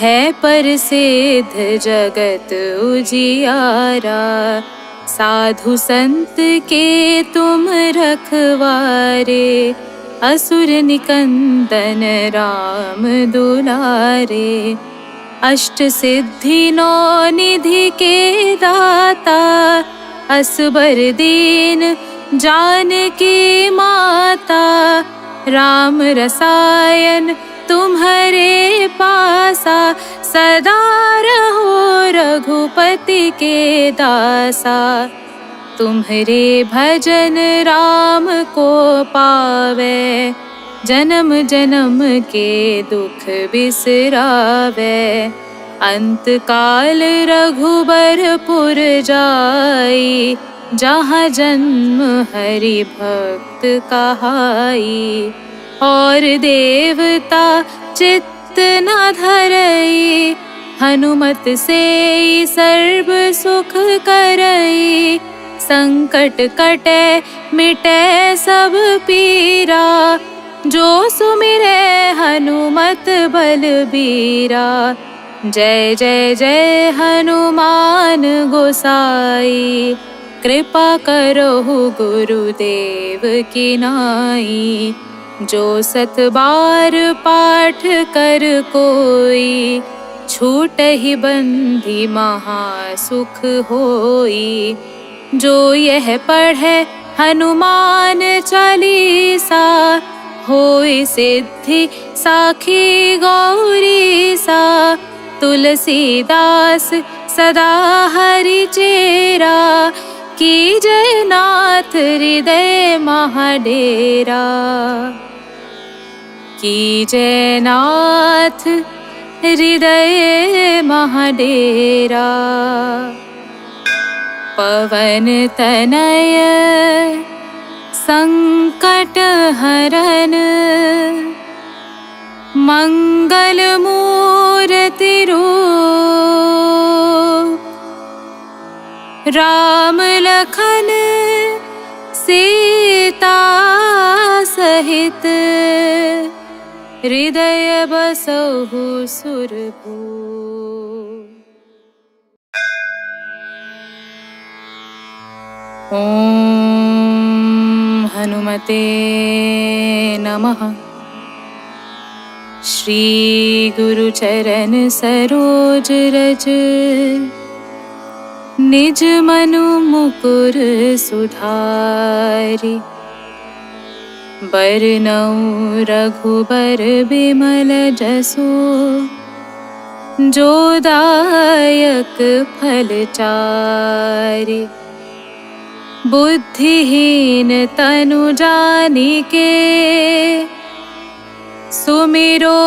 है प्रसिद्ध जगत उजियारा। साधु संत के तुम रखवारे, असुर निकंदन राम दुलारे। अष्ट सिद्धि नौ निधि के दाता, असबर दीन जानकी माता। राम रसायन तुम्हारे पासा, सदा रहो रघुपति के दासा। तुम्हारे भजन राम को पावे, जन्म जन्म के दुख बिसरावे। अंत काल रघुबरपुर जाई, जहाँ जन्म हरि भक्त कहाई। और देवता चित्त न धरई, हनुमत से सर्व सुख करई। संकट कटे मिटे सब पीरा, जो सुमिरे हनुमत बलबीरा। जय जय जय हनुमान गोसाई, कृपा करो गुरुदेव की नाई। जो 7 बार पाठ कर कोई, छूटहि बंधि महासुख होई। जो यह पढ़े हनुमान चालीसा, होई सिद्धि साखी गौरी सा। तुलसीदास सदा हरि चेरा, कीजय नाथ हृदय महाडेरा। कीजय नाथ हृदय महाडेरा। पवन तनय संकट हरन, मंगल मूर्ति रूप। राम लखन सीता सहित, हृदय बसहु सुरभूप। ओम हनुमते नमः। श्री गुरु चरण सरोज रज, निज मनु मुकुर सुधारि। बरनउँ रघुबर बिमल जसु, जो दायक फल चारि। बुद्धिहीन तनु जानिके, सुमिरो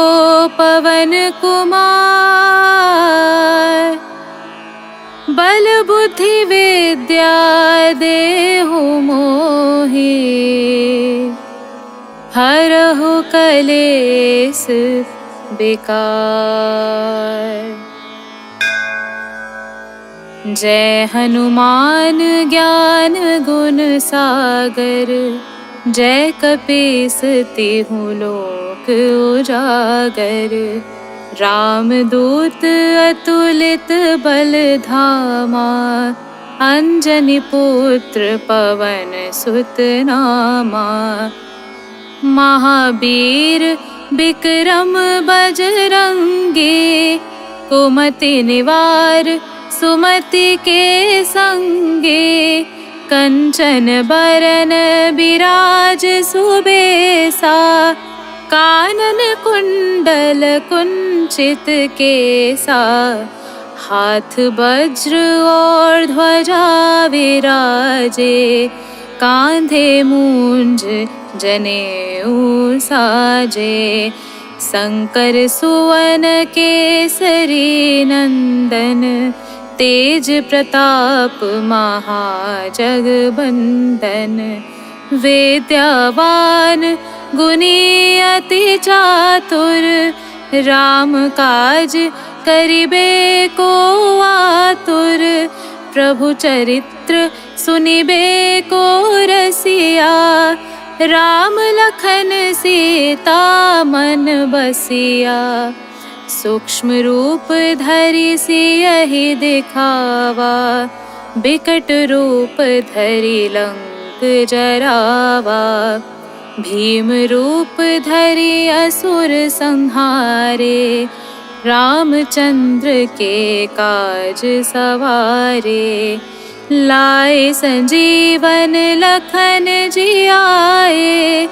पवन कुमार। बल बुद्धि विद्या देहु मोहि, हरहु कलेस विकार। जय हनुमान ज्ञान गुण सागर, जय कपीस तिहु लोक उजागर। रामदूत अतुलित बल धामा, अंजनी पुत्र पवन सुत नामा। महावीर विक्रम बजरंगी, कुमति निवार सुमति के संगे। कंचन बरन बिराज सुबेसा, कानन कुंडल कुंचित केसा। हाथ वज्र और ध्वजा विराजे, कांधे मूंज जनेऊ साजे। शंकर सुवन केसरी नंदन, तेज प्रताप महाजगबंदन। विद्यावान गुणी अति चातुर, राम काज करिबे को आतुर। प्रभु चरित्र सुनिबे को रसिया, राम लखन सीता मन बसिया। सूक्ष्म रूप धरि सियहि दिखावा, बिकट रूप धरि लंक जरावा। भीम रूप धरि असुर संहारे, रामचंद्र के काज सवारे। लाए संजीवन लखन जियाए,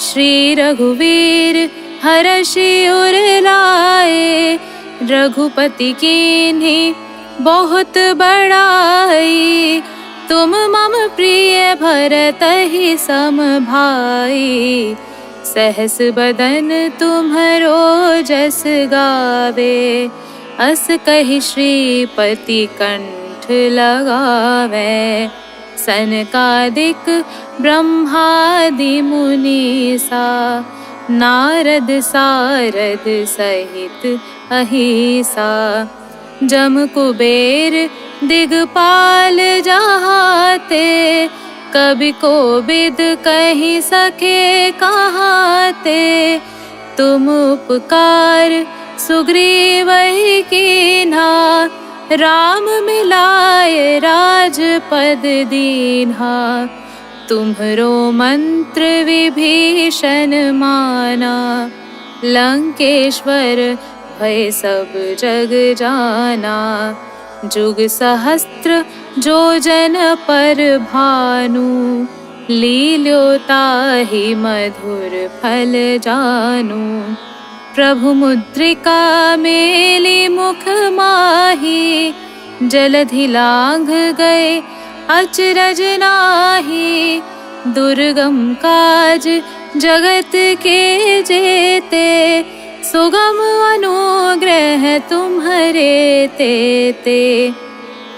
श्री रघुवीर हरषि उर लाए। रघुपति कीन्ही बहुत बड़ाई, तुम मम प्रिय भरतहि सम भाई। सहस बदन तुम्हरो जस गावे, अस कहि श्रीपति कंठ लगावे। सनकादिक ब्रह्मादि मुनीसा, नारद सारद सहित अहिसा। जम कुबेर दिगपाल जहाते, कवि कोविद कहि सके कहाते। तुम उपकार सुग्रीवहि कीन्हा, राम मिलाए राजपद दीन्हा। तुम्हरो मंत्र विभीषण माना, लंकेश्वर भय सब जग जाना। जुग सहस्त्र जो जन पर भानु, लील्यो ताहि मधुर फल जानु। प्रभु मुद्रिका मेली मुख माही, जलधि लांघ गए अचरज नाहि। दुर्गम काज जगत के जेते, सुगम अनुग्रह तुम्हरे तेते।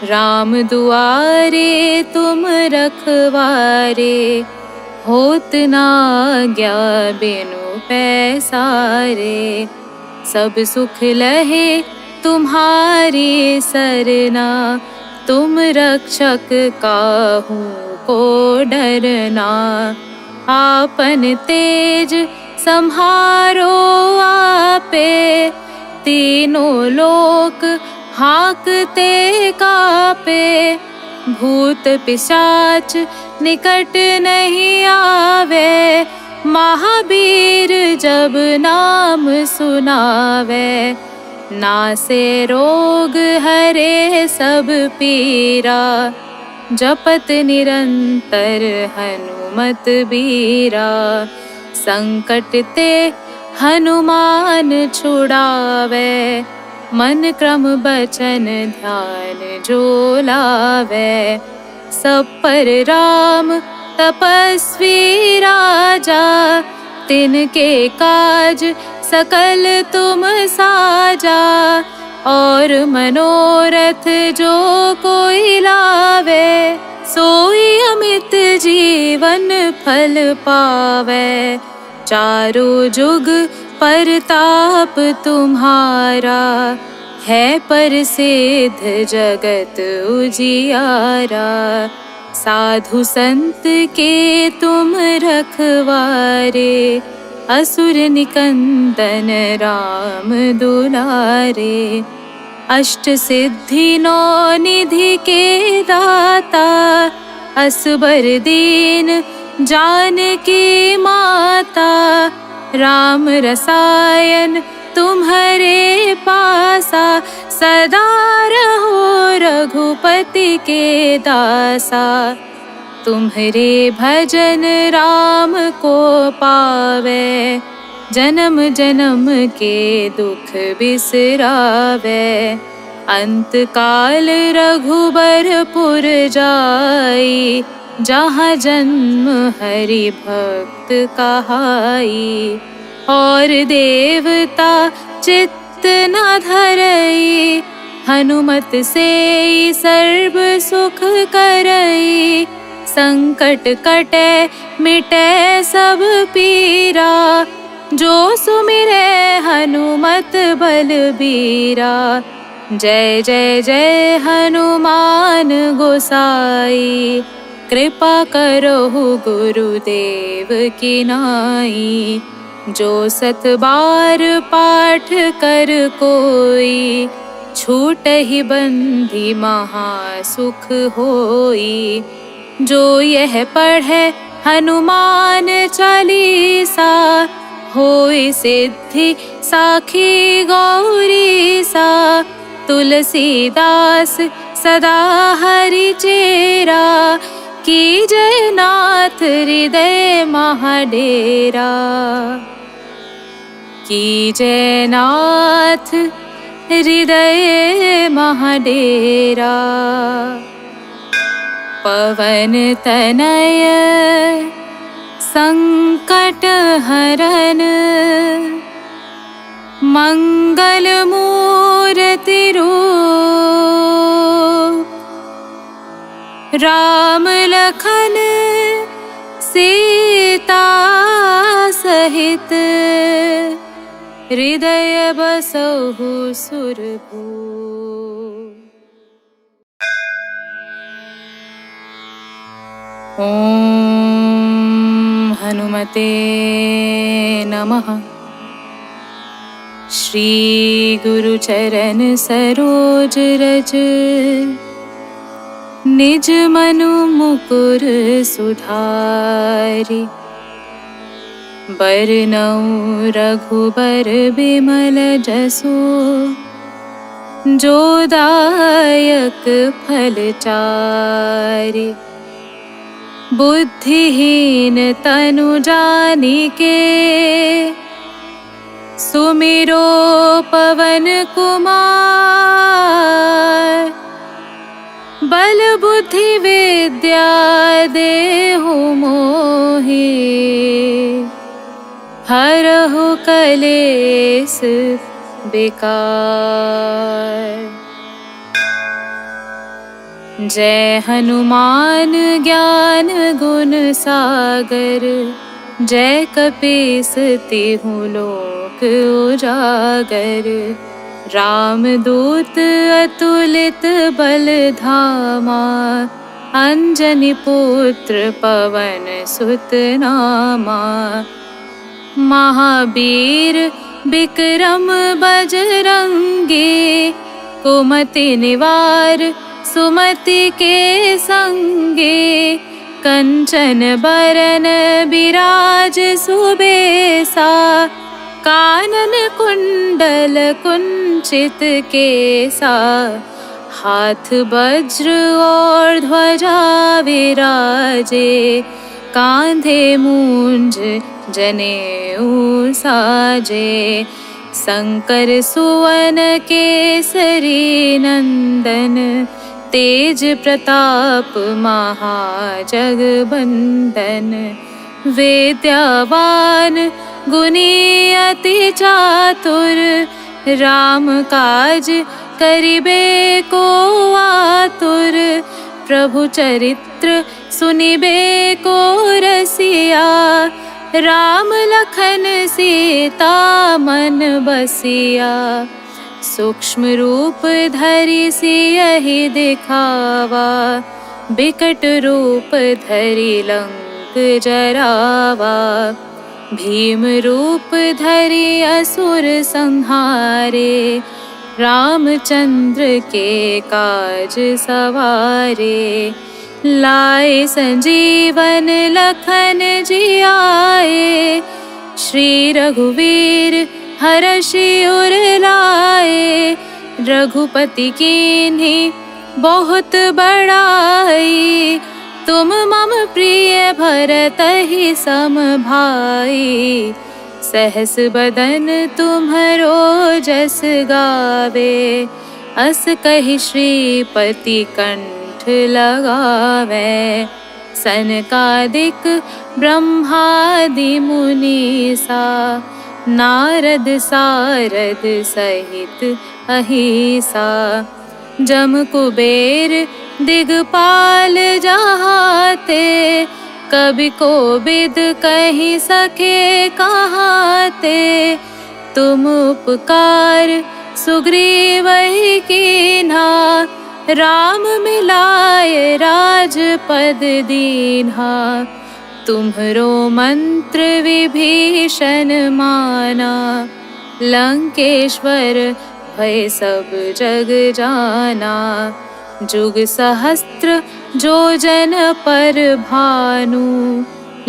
राम दुआरे तुम रखवारे, होत न आज्ञा बिनु पैसारे। सब सुख लहे तुम्हारी सरना, तुम रक्षक काहू को डरना। आपन तेज सम्हारो आपे, तीनों लोक हाकते कापे। भूत पिशाच निकट नहीं आवे, महावीर जब नाम सुनावे। नासे रोग हरे सब पीरा, जपत निरंतर हनुमत बीरा। संकट ते हनुमान छुड़ावे, मन क्रम बचन ध्यान जो लावे। सब पर राम तपस्वी राजा, तिनके काज सकल तुम साजा। और मनोरथ जो कोई लावे, सोई अमित जीवन फल पावे। चारों जुग परताप तुम्हारा, है प्रसिद्ध जगत उजियारा। साधु संत के तुम रखवारे, असुर निकंदन राम दुलारे। अष्ट सिद्धि नौ निधि के दाता, असबर दीन जानकी माता। राम रसायन तुम्हारे पासा, सदा रहो रघुपति के दासा। तुम्हारे भजन राम को पावे, जन्म जन्म के दुख बिसरावे। अंत काल रघुबरपुर जाई, जहाँ जन्म हरि भक्त कहाई। और देवता चित्त न धरई, हनुमत से सर्व सुख करई। संकट कटे मिटे सब पीरा, जो सुमिरे हनुमत बलबीरा। जय जय जय हनुमान गोसाई, कृपा करहु गुरुदेव की नाई। जो सत बार पाठ कर कोई, छूटहि बंधि महा सुख होई। जो यह पढ़े हनुमान चालीसा, होई सिद्धि साखी गौरी सा। तुलसीदास सदा हरि चेरा, की जय नाथ हृदय महाडेरा। की जय नाथ हृदय महाडेरा। पवन तनय संकट हरन, मंगल मूर्ति रूप। राम लखन सीता सहित, हृदय बसहु सुरभूप। ओम हनुमते नमः। श्री श्री गुरु चरण सरोज रज, निज मनु मुकुर सुधारि। बरनउँ रघुबर बिमल जसु, जो दायक फल चारि। बुद्धिहीन तनु जानिके, सुमिरो पवन कुमार। बल बुद्धि विद्या देहु मोहि, हरहु कलेस विकार। जय हनुमान ज्ञान गुण सागर, जय कपीस तिहु लोक उजागर। रामदूत अतुलित बल धामा, अंजनी पुत्र पवन सुत नामा। महावीर विक्रम बजरंगी, कुमति निवार सुमति के संगे। कंचन बरन बिराज सुबेसा, कानन कुंडल कुंचित केसा। हाथ वज्र और ध्वजा विराजे, कांधे मूंज जनेऊ साजे। शंकर सुवन केसरी नंदन, तेज प्रताप महाजगबंदन। विद्यावान गुणी अति चातुर, राम काज करिबे को आतुर। प्रभु चरित्र सुनिबे को रसिया, राम लखन सीता मन बसिया। सूक्ष्म रूप धरि सियहि दिखावा, बिकट रूप धरि लंक जरावा। भीम रूप धरि असुर संहारे, रामचंद्र के काज सवारे। लाए संजीवन लखन जियाए, श्री रघुवीर हरषि उर लाए। रघुपति कीन्ही बहुत बड़ाई, तुम मम प्रिय भरतहि सम भाई। सहस बदन तुम्हरो जस गावे, अस कहि श्रीपति कंठ लगावे। सनकादिक ब्रह्मादि मुनीसा, नारद सारद सहित अहिसा। जम कुबेर दिगपाल जहाते, कवि कोविद कहि सके कहाते। तुम उपकार सुग्रीवहि कीन्हा, राम मिलाए राजपद दीन्हा। तुम्हरो मंत्र विभीषण माना, लंकेश्वर भय सब जग जाना। जुग सहस्त्र जो जन पर भानु,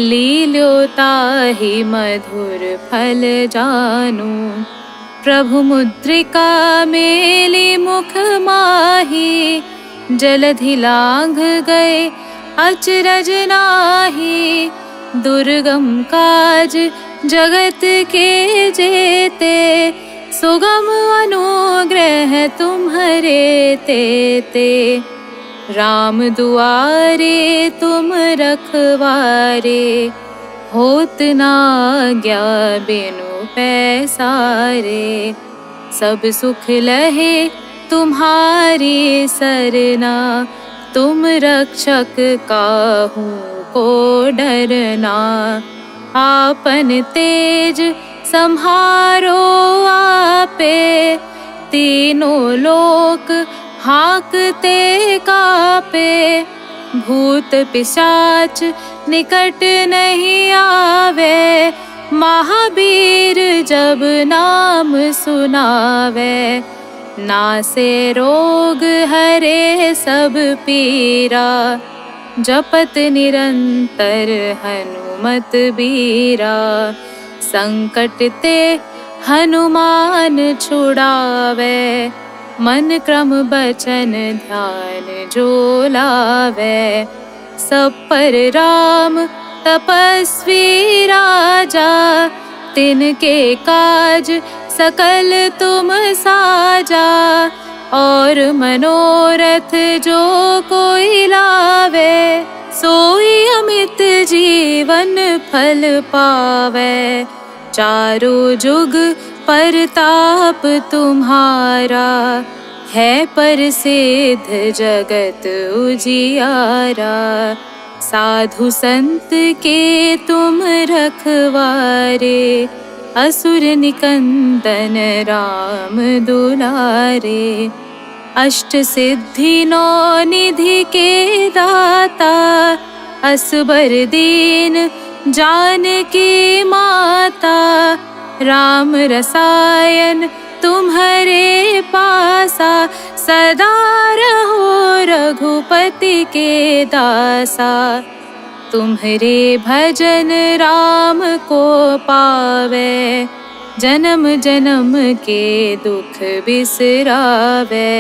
लील्योताहि मधुर फल जानू। प्रभु मुद्रिका मेली मुख माही, जलधि लांघ गए अचरज नाहि। दुर्गम काज जगत के जेते, सुगम अनुग्रह तुम्हरे तेते। राम दुआरे तुम रखवारे, होत न आज्ञा बिनु पैसारे। सब सुख लहे तुम्हारी सरना, तुम रक्षक काहू को डरना। आपन तेज सम्हारो आपे, तीनों लोक हाकते कापे। भूत पिशाच निकट नहीं आवे, महावीर जब नाम सुनावे, नासे रोग हरे सब पीरा। जपत निरंतर हनुमत बीरा, संकट ते हनुमान छुड़ावे। मन क्रम बचन ध्यान जो लावे, सब पर राम तपस्वी राजा। तिनके काज सकल तुम साजा, और मनोरथ जो कोई लावे। सोई अमित जीवन फल पावे, चारों जुग परताप तुम्हारा। है प्रसिद्ध जगत उजियारा, साधु संत के तुम रखवारे। असुर निकंदन राम दुलारे, अष्ट सिद्धि नौ निधि के दाता। असबर दीन जानकी माता, राम रसायन तुम्हारे पासा। सदा रहो रघुपति के दासा, तुम्हारे भजन राम को पावे। जन्म जन्म के दुख बिसरावे,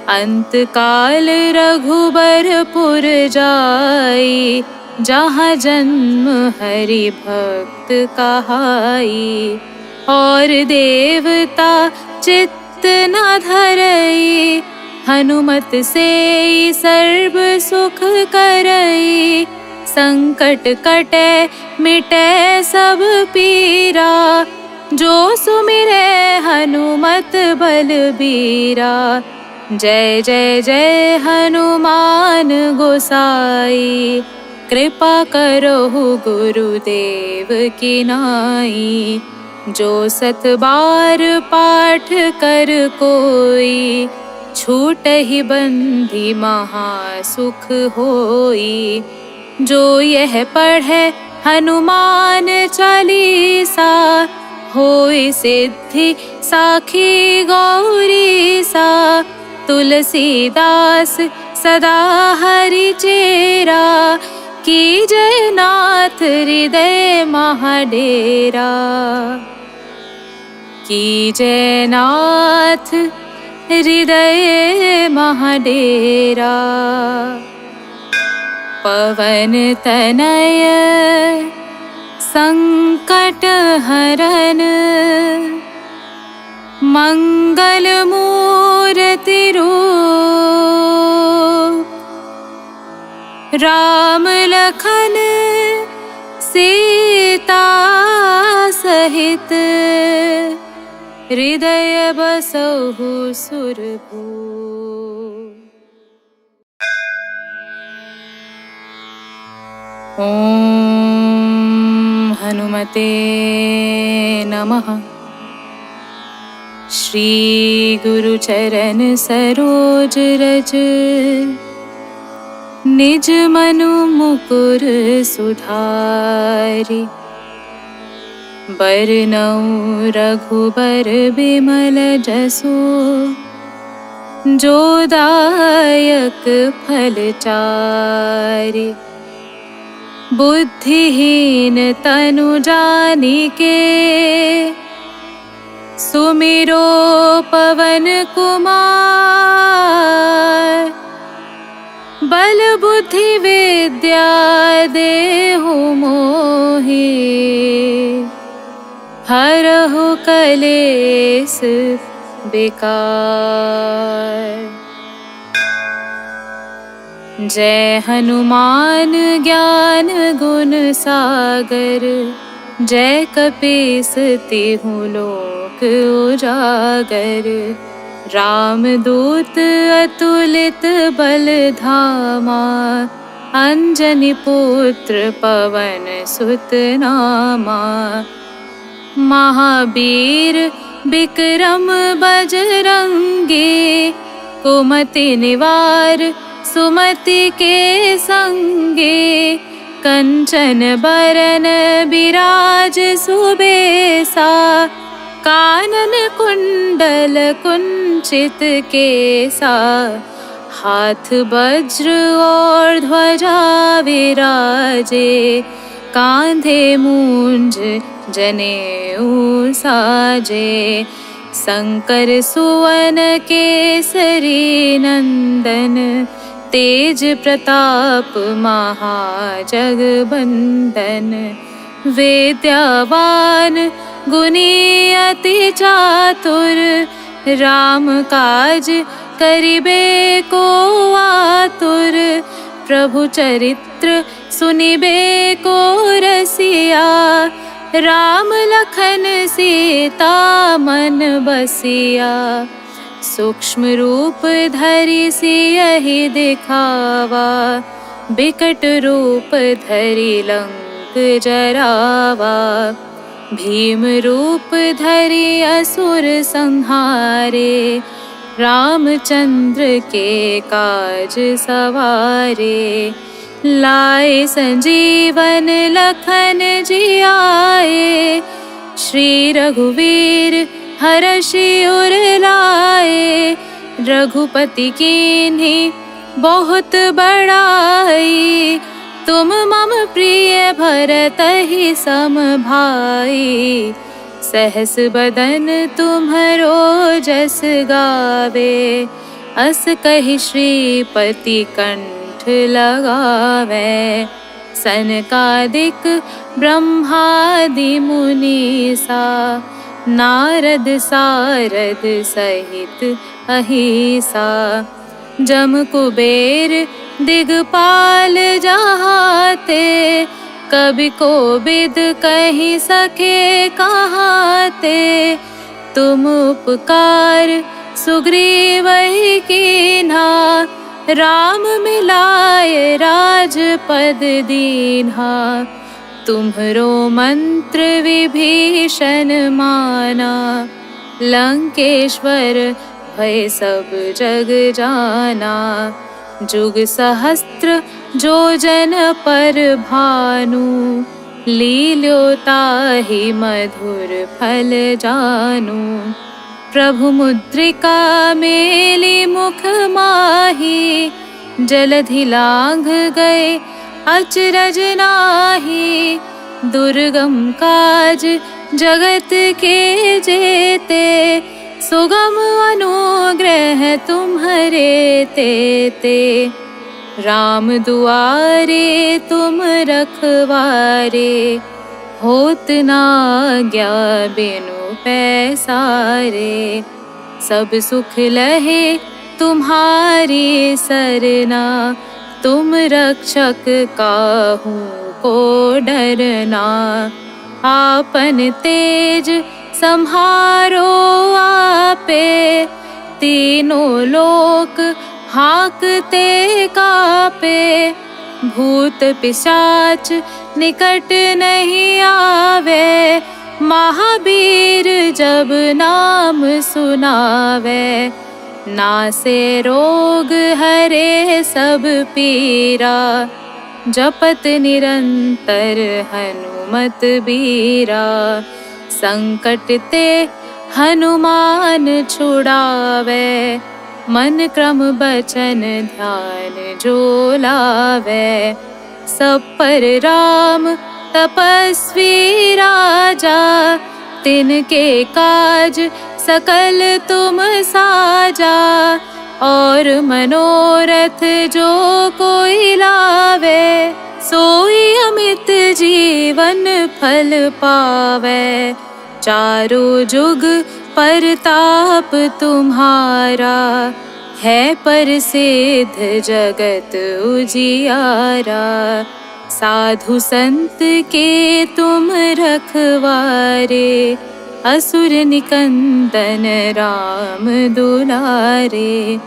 अंत काल रघुबरपुर जाई। जहाँ जन्म हरि भक्त कहाई, और देवता चित्त न धरई। हनुमत से सर्व सुख करई, संकट कटे मिटे सब पीरा। जो सुमिरे हनुमत बलबीरा, जय जय जय हनुमान गोसाई। कृपा करो गुरुदेव की नाई, जो सत बार पाठ कर कोई। छूटहि बंधि महा सुख होई, जो यह पढ़े हनुमान चालीसा। होई सिद्धि साखी गौरी सा, तुलसीदास सदा हरि चेरा। की जय नाथ हृदय महाडेरा, की जय नाथ हृदय महाडेरा। पवन तनय संकट हरन, मंगल मूर्ति रूप। राम लखन सीता सहित, हृदय बसहु सुरभूप। ओम हनुमते नमः। श्री गुरु चरण सरोज रज, निज मनु मुकुर सुधारि। बरनउँ रघुबर बिमल जसु, जो दायक फल चारि। बुद्धिहीन तनु जानिके, सुमिरो पवन कुमार। बल बुद्धि विद्या देहु मोहि, हरहु कलेस विकार। जय हनुमान ज्ञान गुण सागर, जय कपीस तिहु लोक उजागर। रामदूत अतुलित बल धामा, अंजनी पुत्र पवन सुत नामा। महावीर विक्रम बजरंगी, कुमति निवार सुमति के संगे। कंचन बरन बिराज सुबेसा, कानन कुंडल कुंचित केसा, हाथ वज्र और ध्वजा विराजे, कांधे मूंज जनेऊ साजे। शंकर सुवन केसरी नंदन, तेज प्रताप महाजगबंदन। वेद्यवान गुणी अति चातुर, राम काज करिबे को आतुर। प्रभु चरित्र सुनिबे को रसिया, राम लखन सीता मन बसिया। सूक्ष्म रूप धरि सियहि दिखावा, बिकट रूप धरि लंक जरावा। भीम रूप धरि असुर संहारे, रामचंद्र के काज सवारे। लाए संजीवन लखन जियाए, श्री रघुवीर हरषि उर लाए। रघुपति कीन्ही बहुत बड़ाई, तुम मम प्रिय भरतहि सम भाई। सहस बदन तुम्हरो जस गावे, अस कहि श्रीपति कंठ लगावे। सनकादिक ब्रह्मादि मुनीसा, नारद सारद सहित अहिसा। जम कुबेर दिगपाल जहाते, कवि कोविद कहि सके कहाते। तुम उपकार सुग्रीवहि कीन्हा, राम मिलाए राजपद दीन्हा। तुम्हरो मंत्र विभीषण माना, लंकेश्वर भय सब जग जाना। जुग सहस्त्र जो जन पर भानु, लील्यो ताहि मधुर फल जानू। प्रभु मुद्रिका मेली मुख माही, जलधि लांघ गए अचरज नाहि। दुर्गम काज जगत के जेते, सुगम अनुग्रह तुम्हरे तेते। राम दुआरे तुम रखवारे, होत न आज्ञा बिनु पैसारे। सब सुख लहे तुम्हारी सरना, तुम रक्षक काहू को डरना। आपन तेज सम्हारो आपे, तीनों लोक हाकते कापे। भूत पिशाच निकट नहीं आवे, महावीर जब नाम सुनावे। नासे रोग हरे सब पीरा, जपत निरंतर हनुमत बीरा। संकट ते हनुमान छुड़ावे, मन क्रम बचन ध्यान जो लावे। सब पर राम तपस्वी राजा, तिनके काज सकल तुम साजा। और मनोरथ जो कोई लावे, सोई अमित जीवन फल पावे। चारों जुग परताप तुम्हारा, है प्रसिद्ध जगत उजियारा। साधु संत के तुम रखवारे, असुर निकंदन राम दुलारे।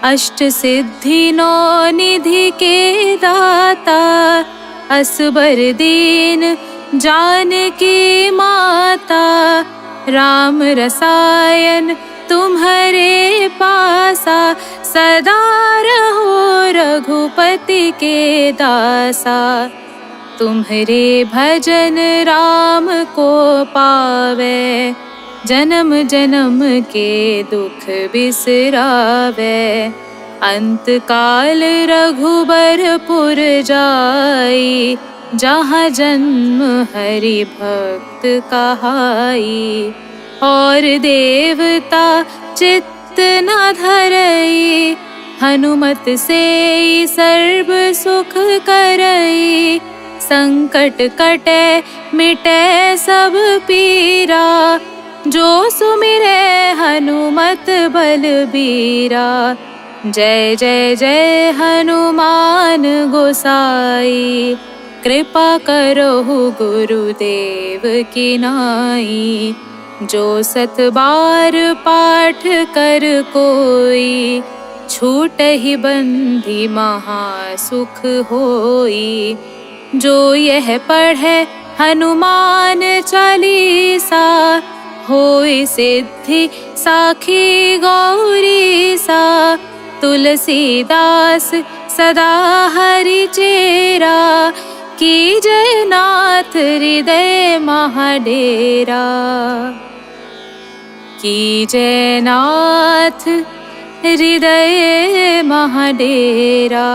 अष्ट सिद्धि नौ निधि के दाता, असबर दीन जानकी माता। राम रसायन तुम्हारे पासा, सदा रहो रघुपति के दासा। तुम्हारे भजन राम को पावे, जन्म जन्म के दुख बिसरावे। अंत काल रघुबरपुर जाई, जहाँ जन्म हरि भक्त कहाई। और देवता चित्त न धरई, हनुमत से सर्व सुख करई। संकट कटे मिटे सब पीरा, जो सुमिरे हनुमत बलबीरा। जय जय जय हनुमान गोसाई, कृपा करहु गुरुदेव की नाई। जो सत बार पाठ कर कोई, छूटहि बंधि महा सुख होई। जो यह पढ़े हनुमान चालीसा, होय सिद्धि साखी गौरी सा। तुलसीदास सदा हरि चेरा, कीजय नाथ हृदय महाडेरा। कीजय नाथ हृदय महाडेरा।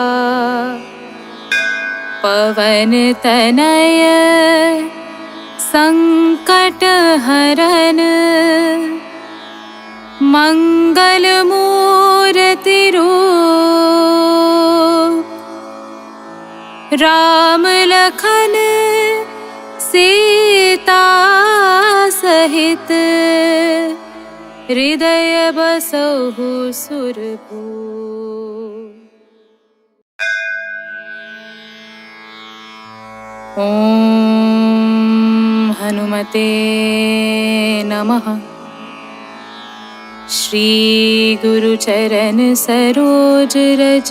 पवन तनय संकट हरन, मंगल मूर्ति रूप। राम लखन सीता सहित, हृदय बसहु सुरभूप। ओम हनुमते नमः। श्री गुरु चरण सरोज रज,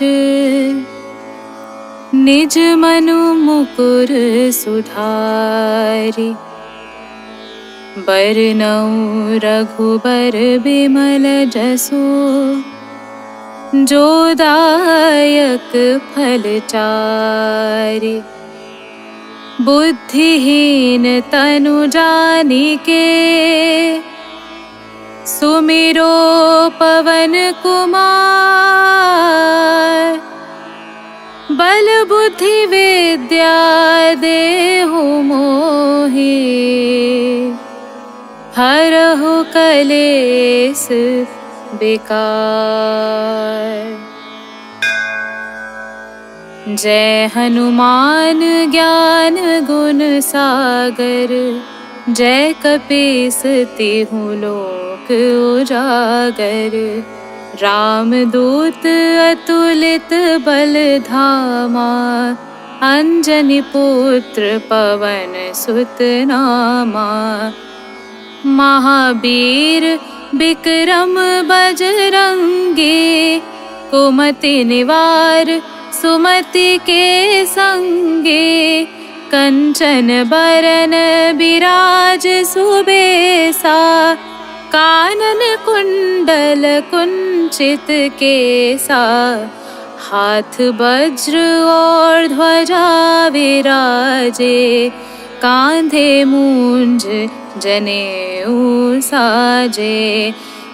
निज मनु मुकुर सुधारि। बरनउँ रघुबर बिमल जसु, जो दायक फल चारि। बुद्धिहीन तनु जानिके, सुमिरो पवन कुमार। बल बुद्धि विद्या देहु मोहि, हरहु कलेस विकार। जय हनुमान ज्ञान गुण सागर, जय कपीस तिहु लोक उजागर। रामदूत अतुलित बल धामा, अंजनी पुत्र पवन सुत नामा। महावीर विक्रम बजरंगी, कुमति निवार सुमति के संगे। कंचन बरन बिराज सुबेसा, कानन कुंडल कुंचित केसा। हाथ वज्र और ध्वजा विराजे, कांधे मूंज जनेऊ साजे।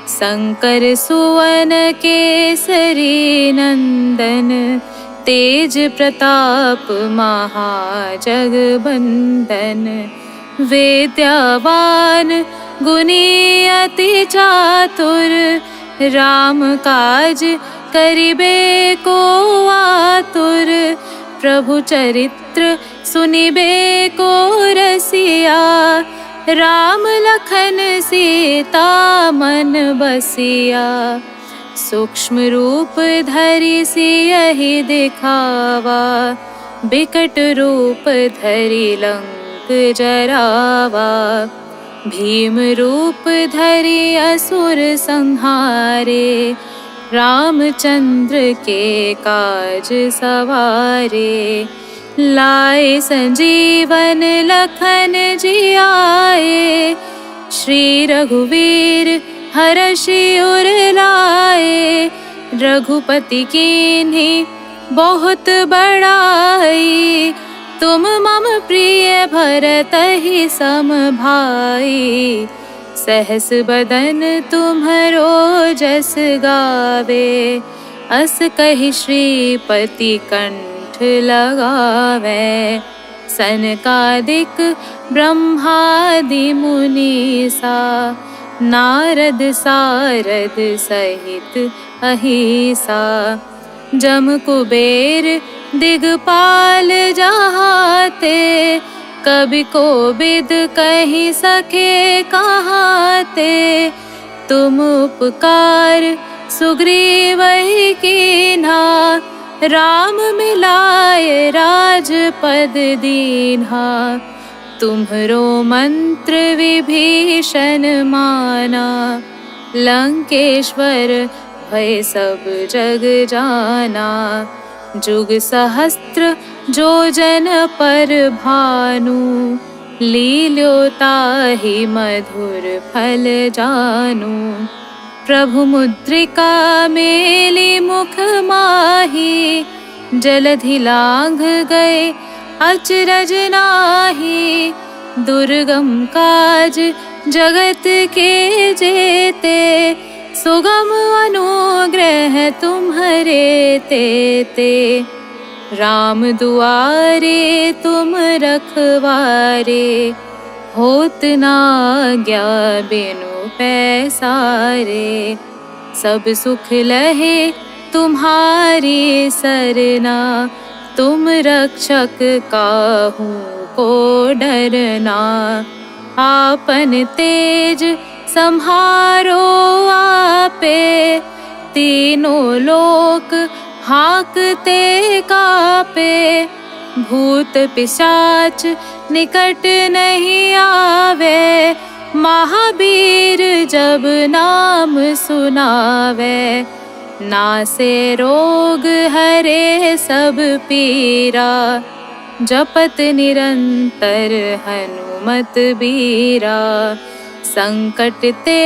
शंकर सुवन केसरी नंदन, तेज प्रताप महाजगबंदन। विद्यावान गुणी अति चातुर, राम काज करिबे को आतुर। प्रभु चरित्र सुनिबे को रसिया, राम लखन सीता मन बसिया। सूक्ष्म रूप धरि सियहि दिखावा, बिकट रूप धरि लंक जरावा। भीम रूप धरि असुर संहारे, रामचंद्र के काज सवारे। लाए संजीवन लखन जियाए, श्री रघुवीर हरषि उर लाए। रघुपति कीन्ही बहुत बड़ाई, तुम मम प्रिय भरत ही सम भाई, सहस बदन तुम्हरो जस गावे, अस कहि श्रीपति कंठ लगावे। सनकादिक ब्रह्मादि मुनीसा, नारद सारद सहित अहिसा, जम कुबेर दिगपाल जहाते, कवि कोविद कहि सके कहाते। तुम उपकार सुग्रीवहि कीन्हा, राम मिलाए राजपद दीन्हा। तुम्हरो मंत्र विभीषण माना, लंकेश्वर भय सब जग जाना। जुग सहस्त्र जो जन पर भानु, लील्यो ताहि मधुर फल जानु। प्रभु मुद्रिका मेली मुख माही, जलधि लांघ गए अचरज नाहि। दुर्गम काज जगत के जेते, सुगम अनुग्रह तुम्हरे तेते। राम दुआरे तुम रखवारे, होत न आज्ञा बिनु पैसारे। सब सुख लहे तुम्हारी सरना, तुम रक्षक काहू को डरना। आपन तेज सम्हारो आपे, तीनों लोक हाकते कापे। भूत पिशाच निकट नहीं आवे, महावीर जब नाम सुनावे। नासे रोग हरे सब पीरा, जपत निरंतर हनुमत बीरा। संकट ते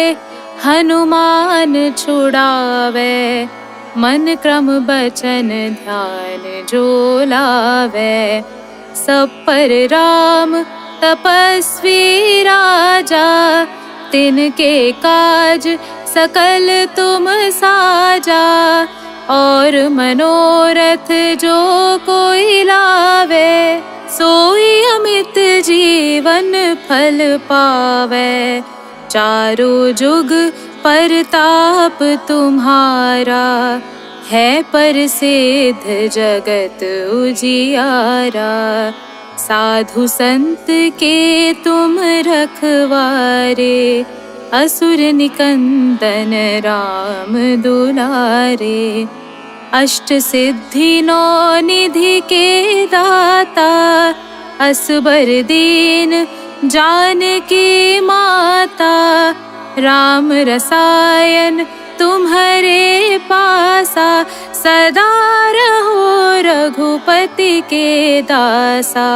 हनुमान छुड़ावे, मन क्रम बचन ध्यान जो लावे। सब पर राम तपस्वी राजा, तिनके काज सकल तुम साजा। और मनोरथ जो कोई लावे, सोई अमित जीवन फल पावे। चारों जुग परताप तुम्हारा, है प्रसिद्ध जगत उजियारा। साधु संत के तुम रखवारे, असुर निकंदन राम दुलारे। अष्ट सिद्धि नौ निधि के दाता, असबर दीन जानकी माता। राम रसायन तुम्हारे पासा, सदा रहो रघुपति के दासा।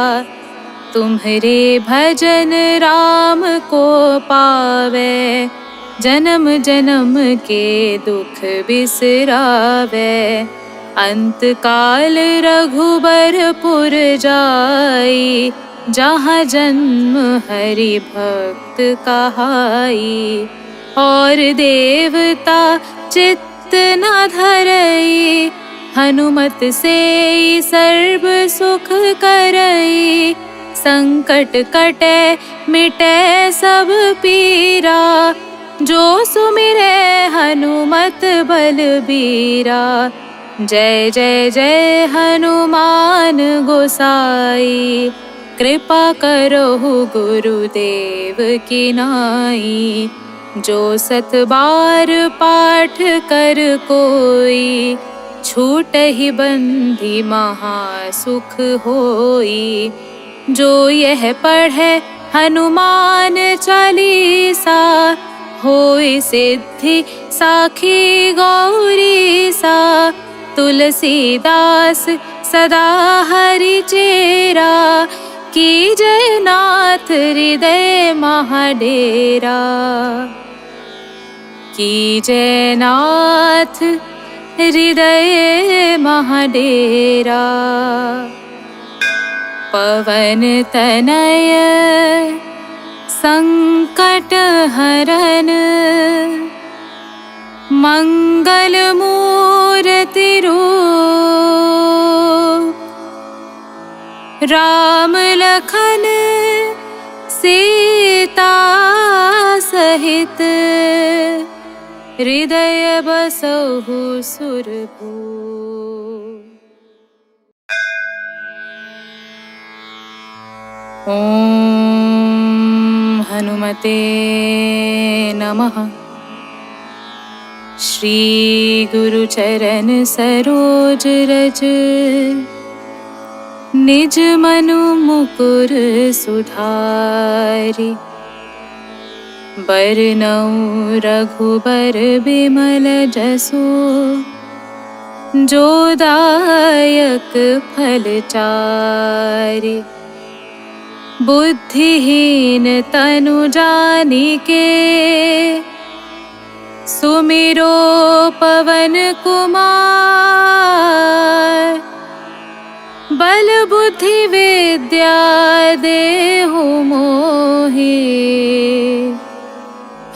तुम्हारे भजन राम को पावे, जन्म जन्म के दुख बिसरावे। अंत काल रघुबरपुर जाई, जहाँ जन्म हरि भक्त कहाई। और देवता चित्त न धरई, हनुमत से सर्व सुख करई। संकट कटे मिटे सब पीरा, जो सुमिरे हनुमत बलबीरा। जय जय जय हनुमान गोसाई, कृपा करो गुरुदेव की नाई। जो 7 बार पाठ कर कोई, छूटहि बंधि महा सुख होई। जो यह पढ़े हनुमान चालीसा, होई सिद्धि साखी गौरी सा। तुलसीदास सदा हरि चेरा, की जय नाथ हृदय महाडेरा। की जय नाथ हृदय महाडेरा। पवन तनय संकट हरन, मंगल मूर्ति रूप, राम लखन सीता सहित, हृदय बसहु सुरभूप। ओम हनुमते नमः। श्री गुरु चरण सरोज रज, निज मनु मुकुर सुधारि, बरनउँ रघुबर बिमल जसु, जो दायक फल चारि। बुद्धिहीन तनु जानिके, सुमिरो पवन कुमार। बल बुद्धि विद्या देहु मोहि,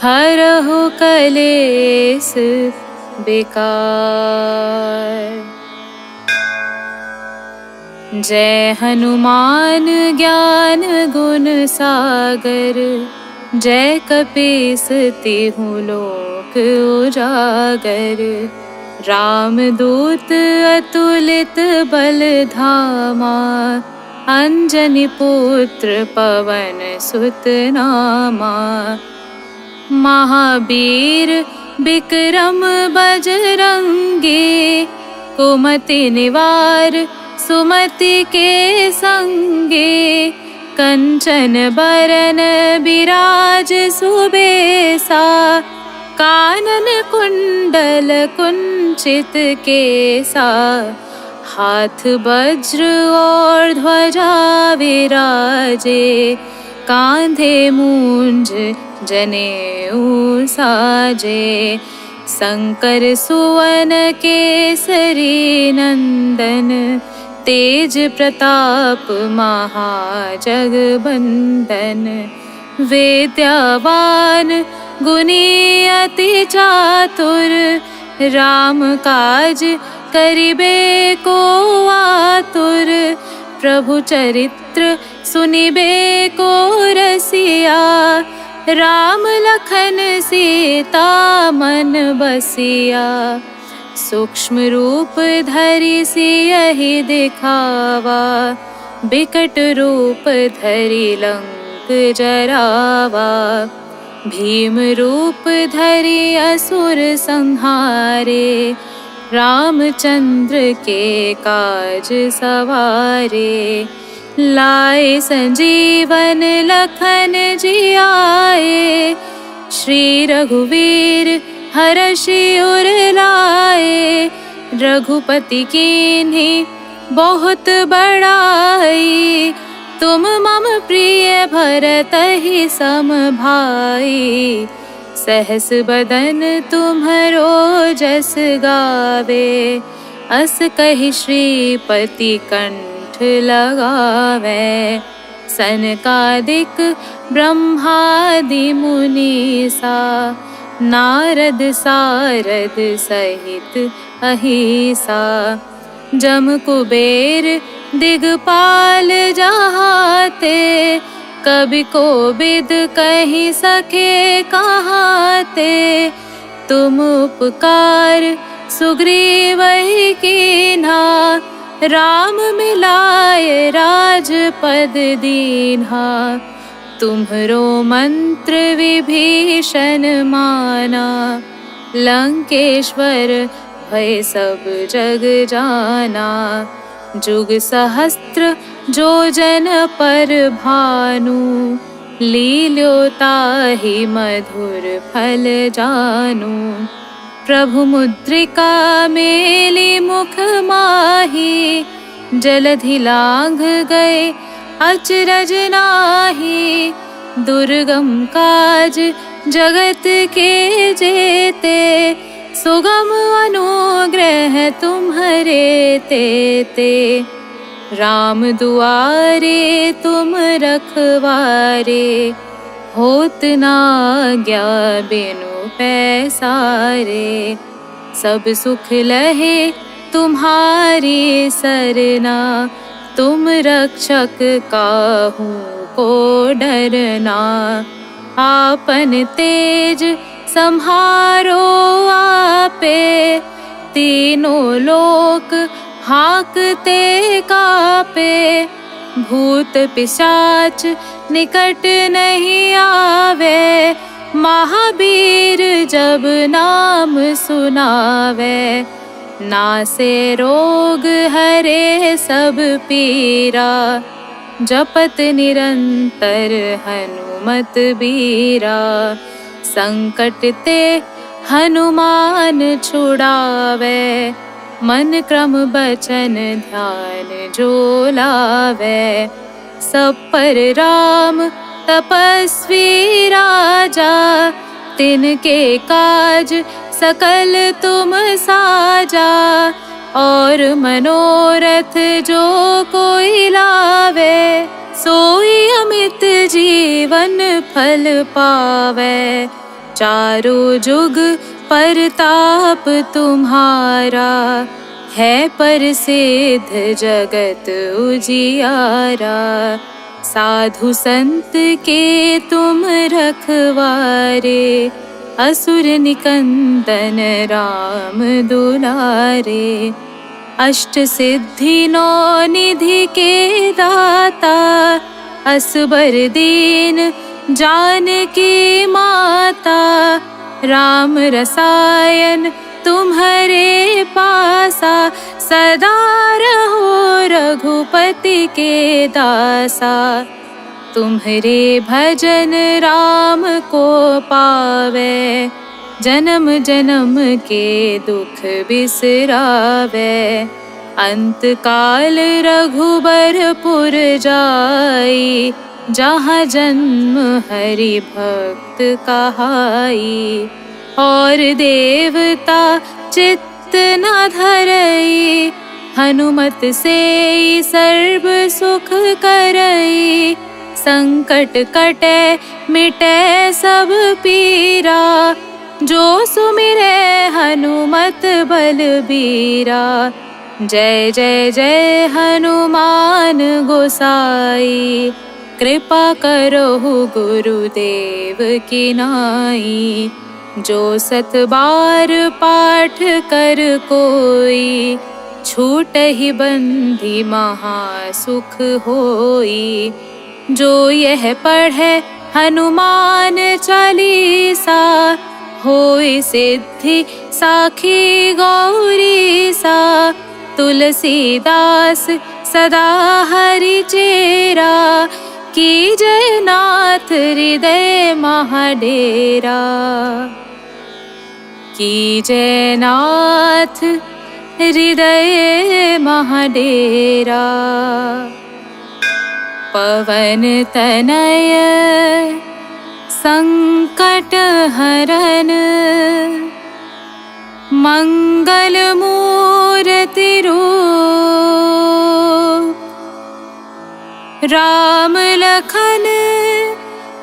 हरहु कलेस विकार। जय हनुमान ज्ञान गुण सागर, जय कपीस तिहु लोक उजागर। रामदूत अतुलित बल धामा, अंजनी पुत्र पवन सुत नामा। महावीर विक्रम बजरंगी, कुमति निवार सुमति के संगे। कंचन बरन बिराज सुबेसा, कानन कुंडल कुंचित केसा। हाथ वज्र और ध्वजा विराजे, कांधे मूंज जनेऊ साजे। शंकर सुवन केसरी नंदन, तेज प्रताप महाजगबंदन। विद्यावान गुणी अति चातुर, राम काज करिबे को आतुर। प्रभु चरित्र सुनिबे को रसिया, राम लखन सीता मन बसिया। सूक्ष्म रूप धरि सियहि दिखावा, बिकट रूप धरि लंक जरावा। भीम रूप धरि असुर संहारे, रामचंद्र के काज सवारे। लाए संजीवन लखन जियाए, श्री रघुवीर हरषि उर लाए। रघुपति कीन्ही बहुत बड़ाई, तुम मम प्रिय भरतहि सम भाई। सहस बदन तुम्हरो जस गावे, अस कहि श्रीपति कंठ लगावे। सनकादिक ब्रह्मादि मुनीसा, नारद सारद सहित अहिसा। जम कुबेर दिगपाल जहाते, कवि कोविद कहि सके कहाते। तुम उपकार सुग्रीवहि कीन्हा, राम मिलाए राजपद दीन्हा। तुम्हरो मंत्र विभीषण माना, लंकेश्वर भय सब जग जाना। जुग सहस्त्र जो जन पर भानु, लील्यो ताहि मधुर फल जानु। प्रभु मुद्रिका मेली मुख माही, जलधि लांघ गए अचरज नाही। दुर्गम काज जगत के जेते, सुगम अनुग्रह तुम्हरे तेते। राम दुआरे तुम रखवारे, होत ना आज्ञा बिनु पैसारे। सब सुख लहे तुम्हारी सरना, तुम रक्षक काहू को डरना। आपन तेज सम्हारो आपे, तीनों लोक हाकते कापे। भूत पिशाच निकट नहीं आवे, महावीर जब नाम सुनावे। नासे रोग हरे सब पीरा, जपत निरंतर हनुमत बीरा। संकट ते हनुमान छुड़ावे, मन क्रम बचन ध्यान जो लावे। सब पर राम तपस्वी राजा, तिनके काज सकल तुम साजा। और मनोरथ जो कोई लावे, सोई अमित जीवन फल पावे। चारों जुग परताप तुम्हारा, है प्रसिद्ध जगत उजियारा। साधु संत के तुम रखवारे, असुर निकंदन राम दुलारे। अष्ट सिद्धि नौ निधि के दाता, असबर दीन जानकी माता। राम रसायन तुम्हारे पासा, सदा रहो रघुपति के दासा। तुम्हारे भजन राम को पावे, जन्म जन्म के दुख बिसरावे। अंत काल रघुबरपुर जाई, जहाँ जन्म हरि भक्त कहाई। और देवता चित्त न धरई, हनुमत से सर्व सुख करई। संकट कटे मिटे सब पीरा, जो सुमिरे हनुमत बलबीरा। जय जय जय हनुमान गोसाई, कृपा करो गुरुदेव की नाई। जो सत बार पाठ कर कोई, छूटहि बंधि महा सुख होई। जो यह पढ़े हनुमान चालीसा, होई सिद्धि साखी गौरी सा। तुलसीदास सदा हरि चेरा, की जय नाथ हृदय महाडेरा। की जय नाथ हृदय महाडेरा। पवन तनय संकट हरन, मंगल मूर्ति रूप। राम लखन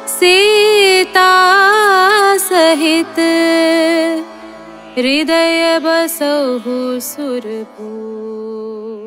सीता सहित, हृदय बसहु सुरभूप।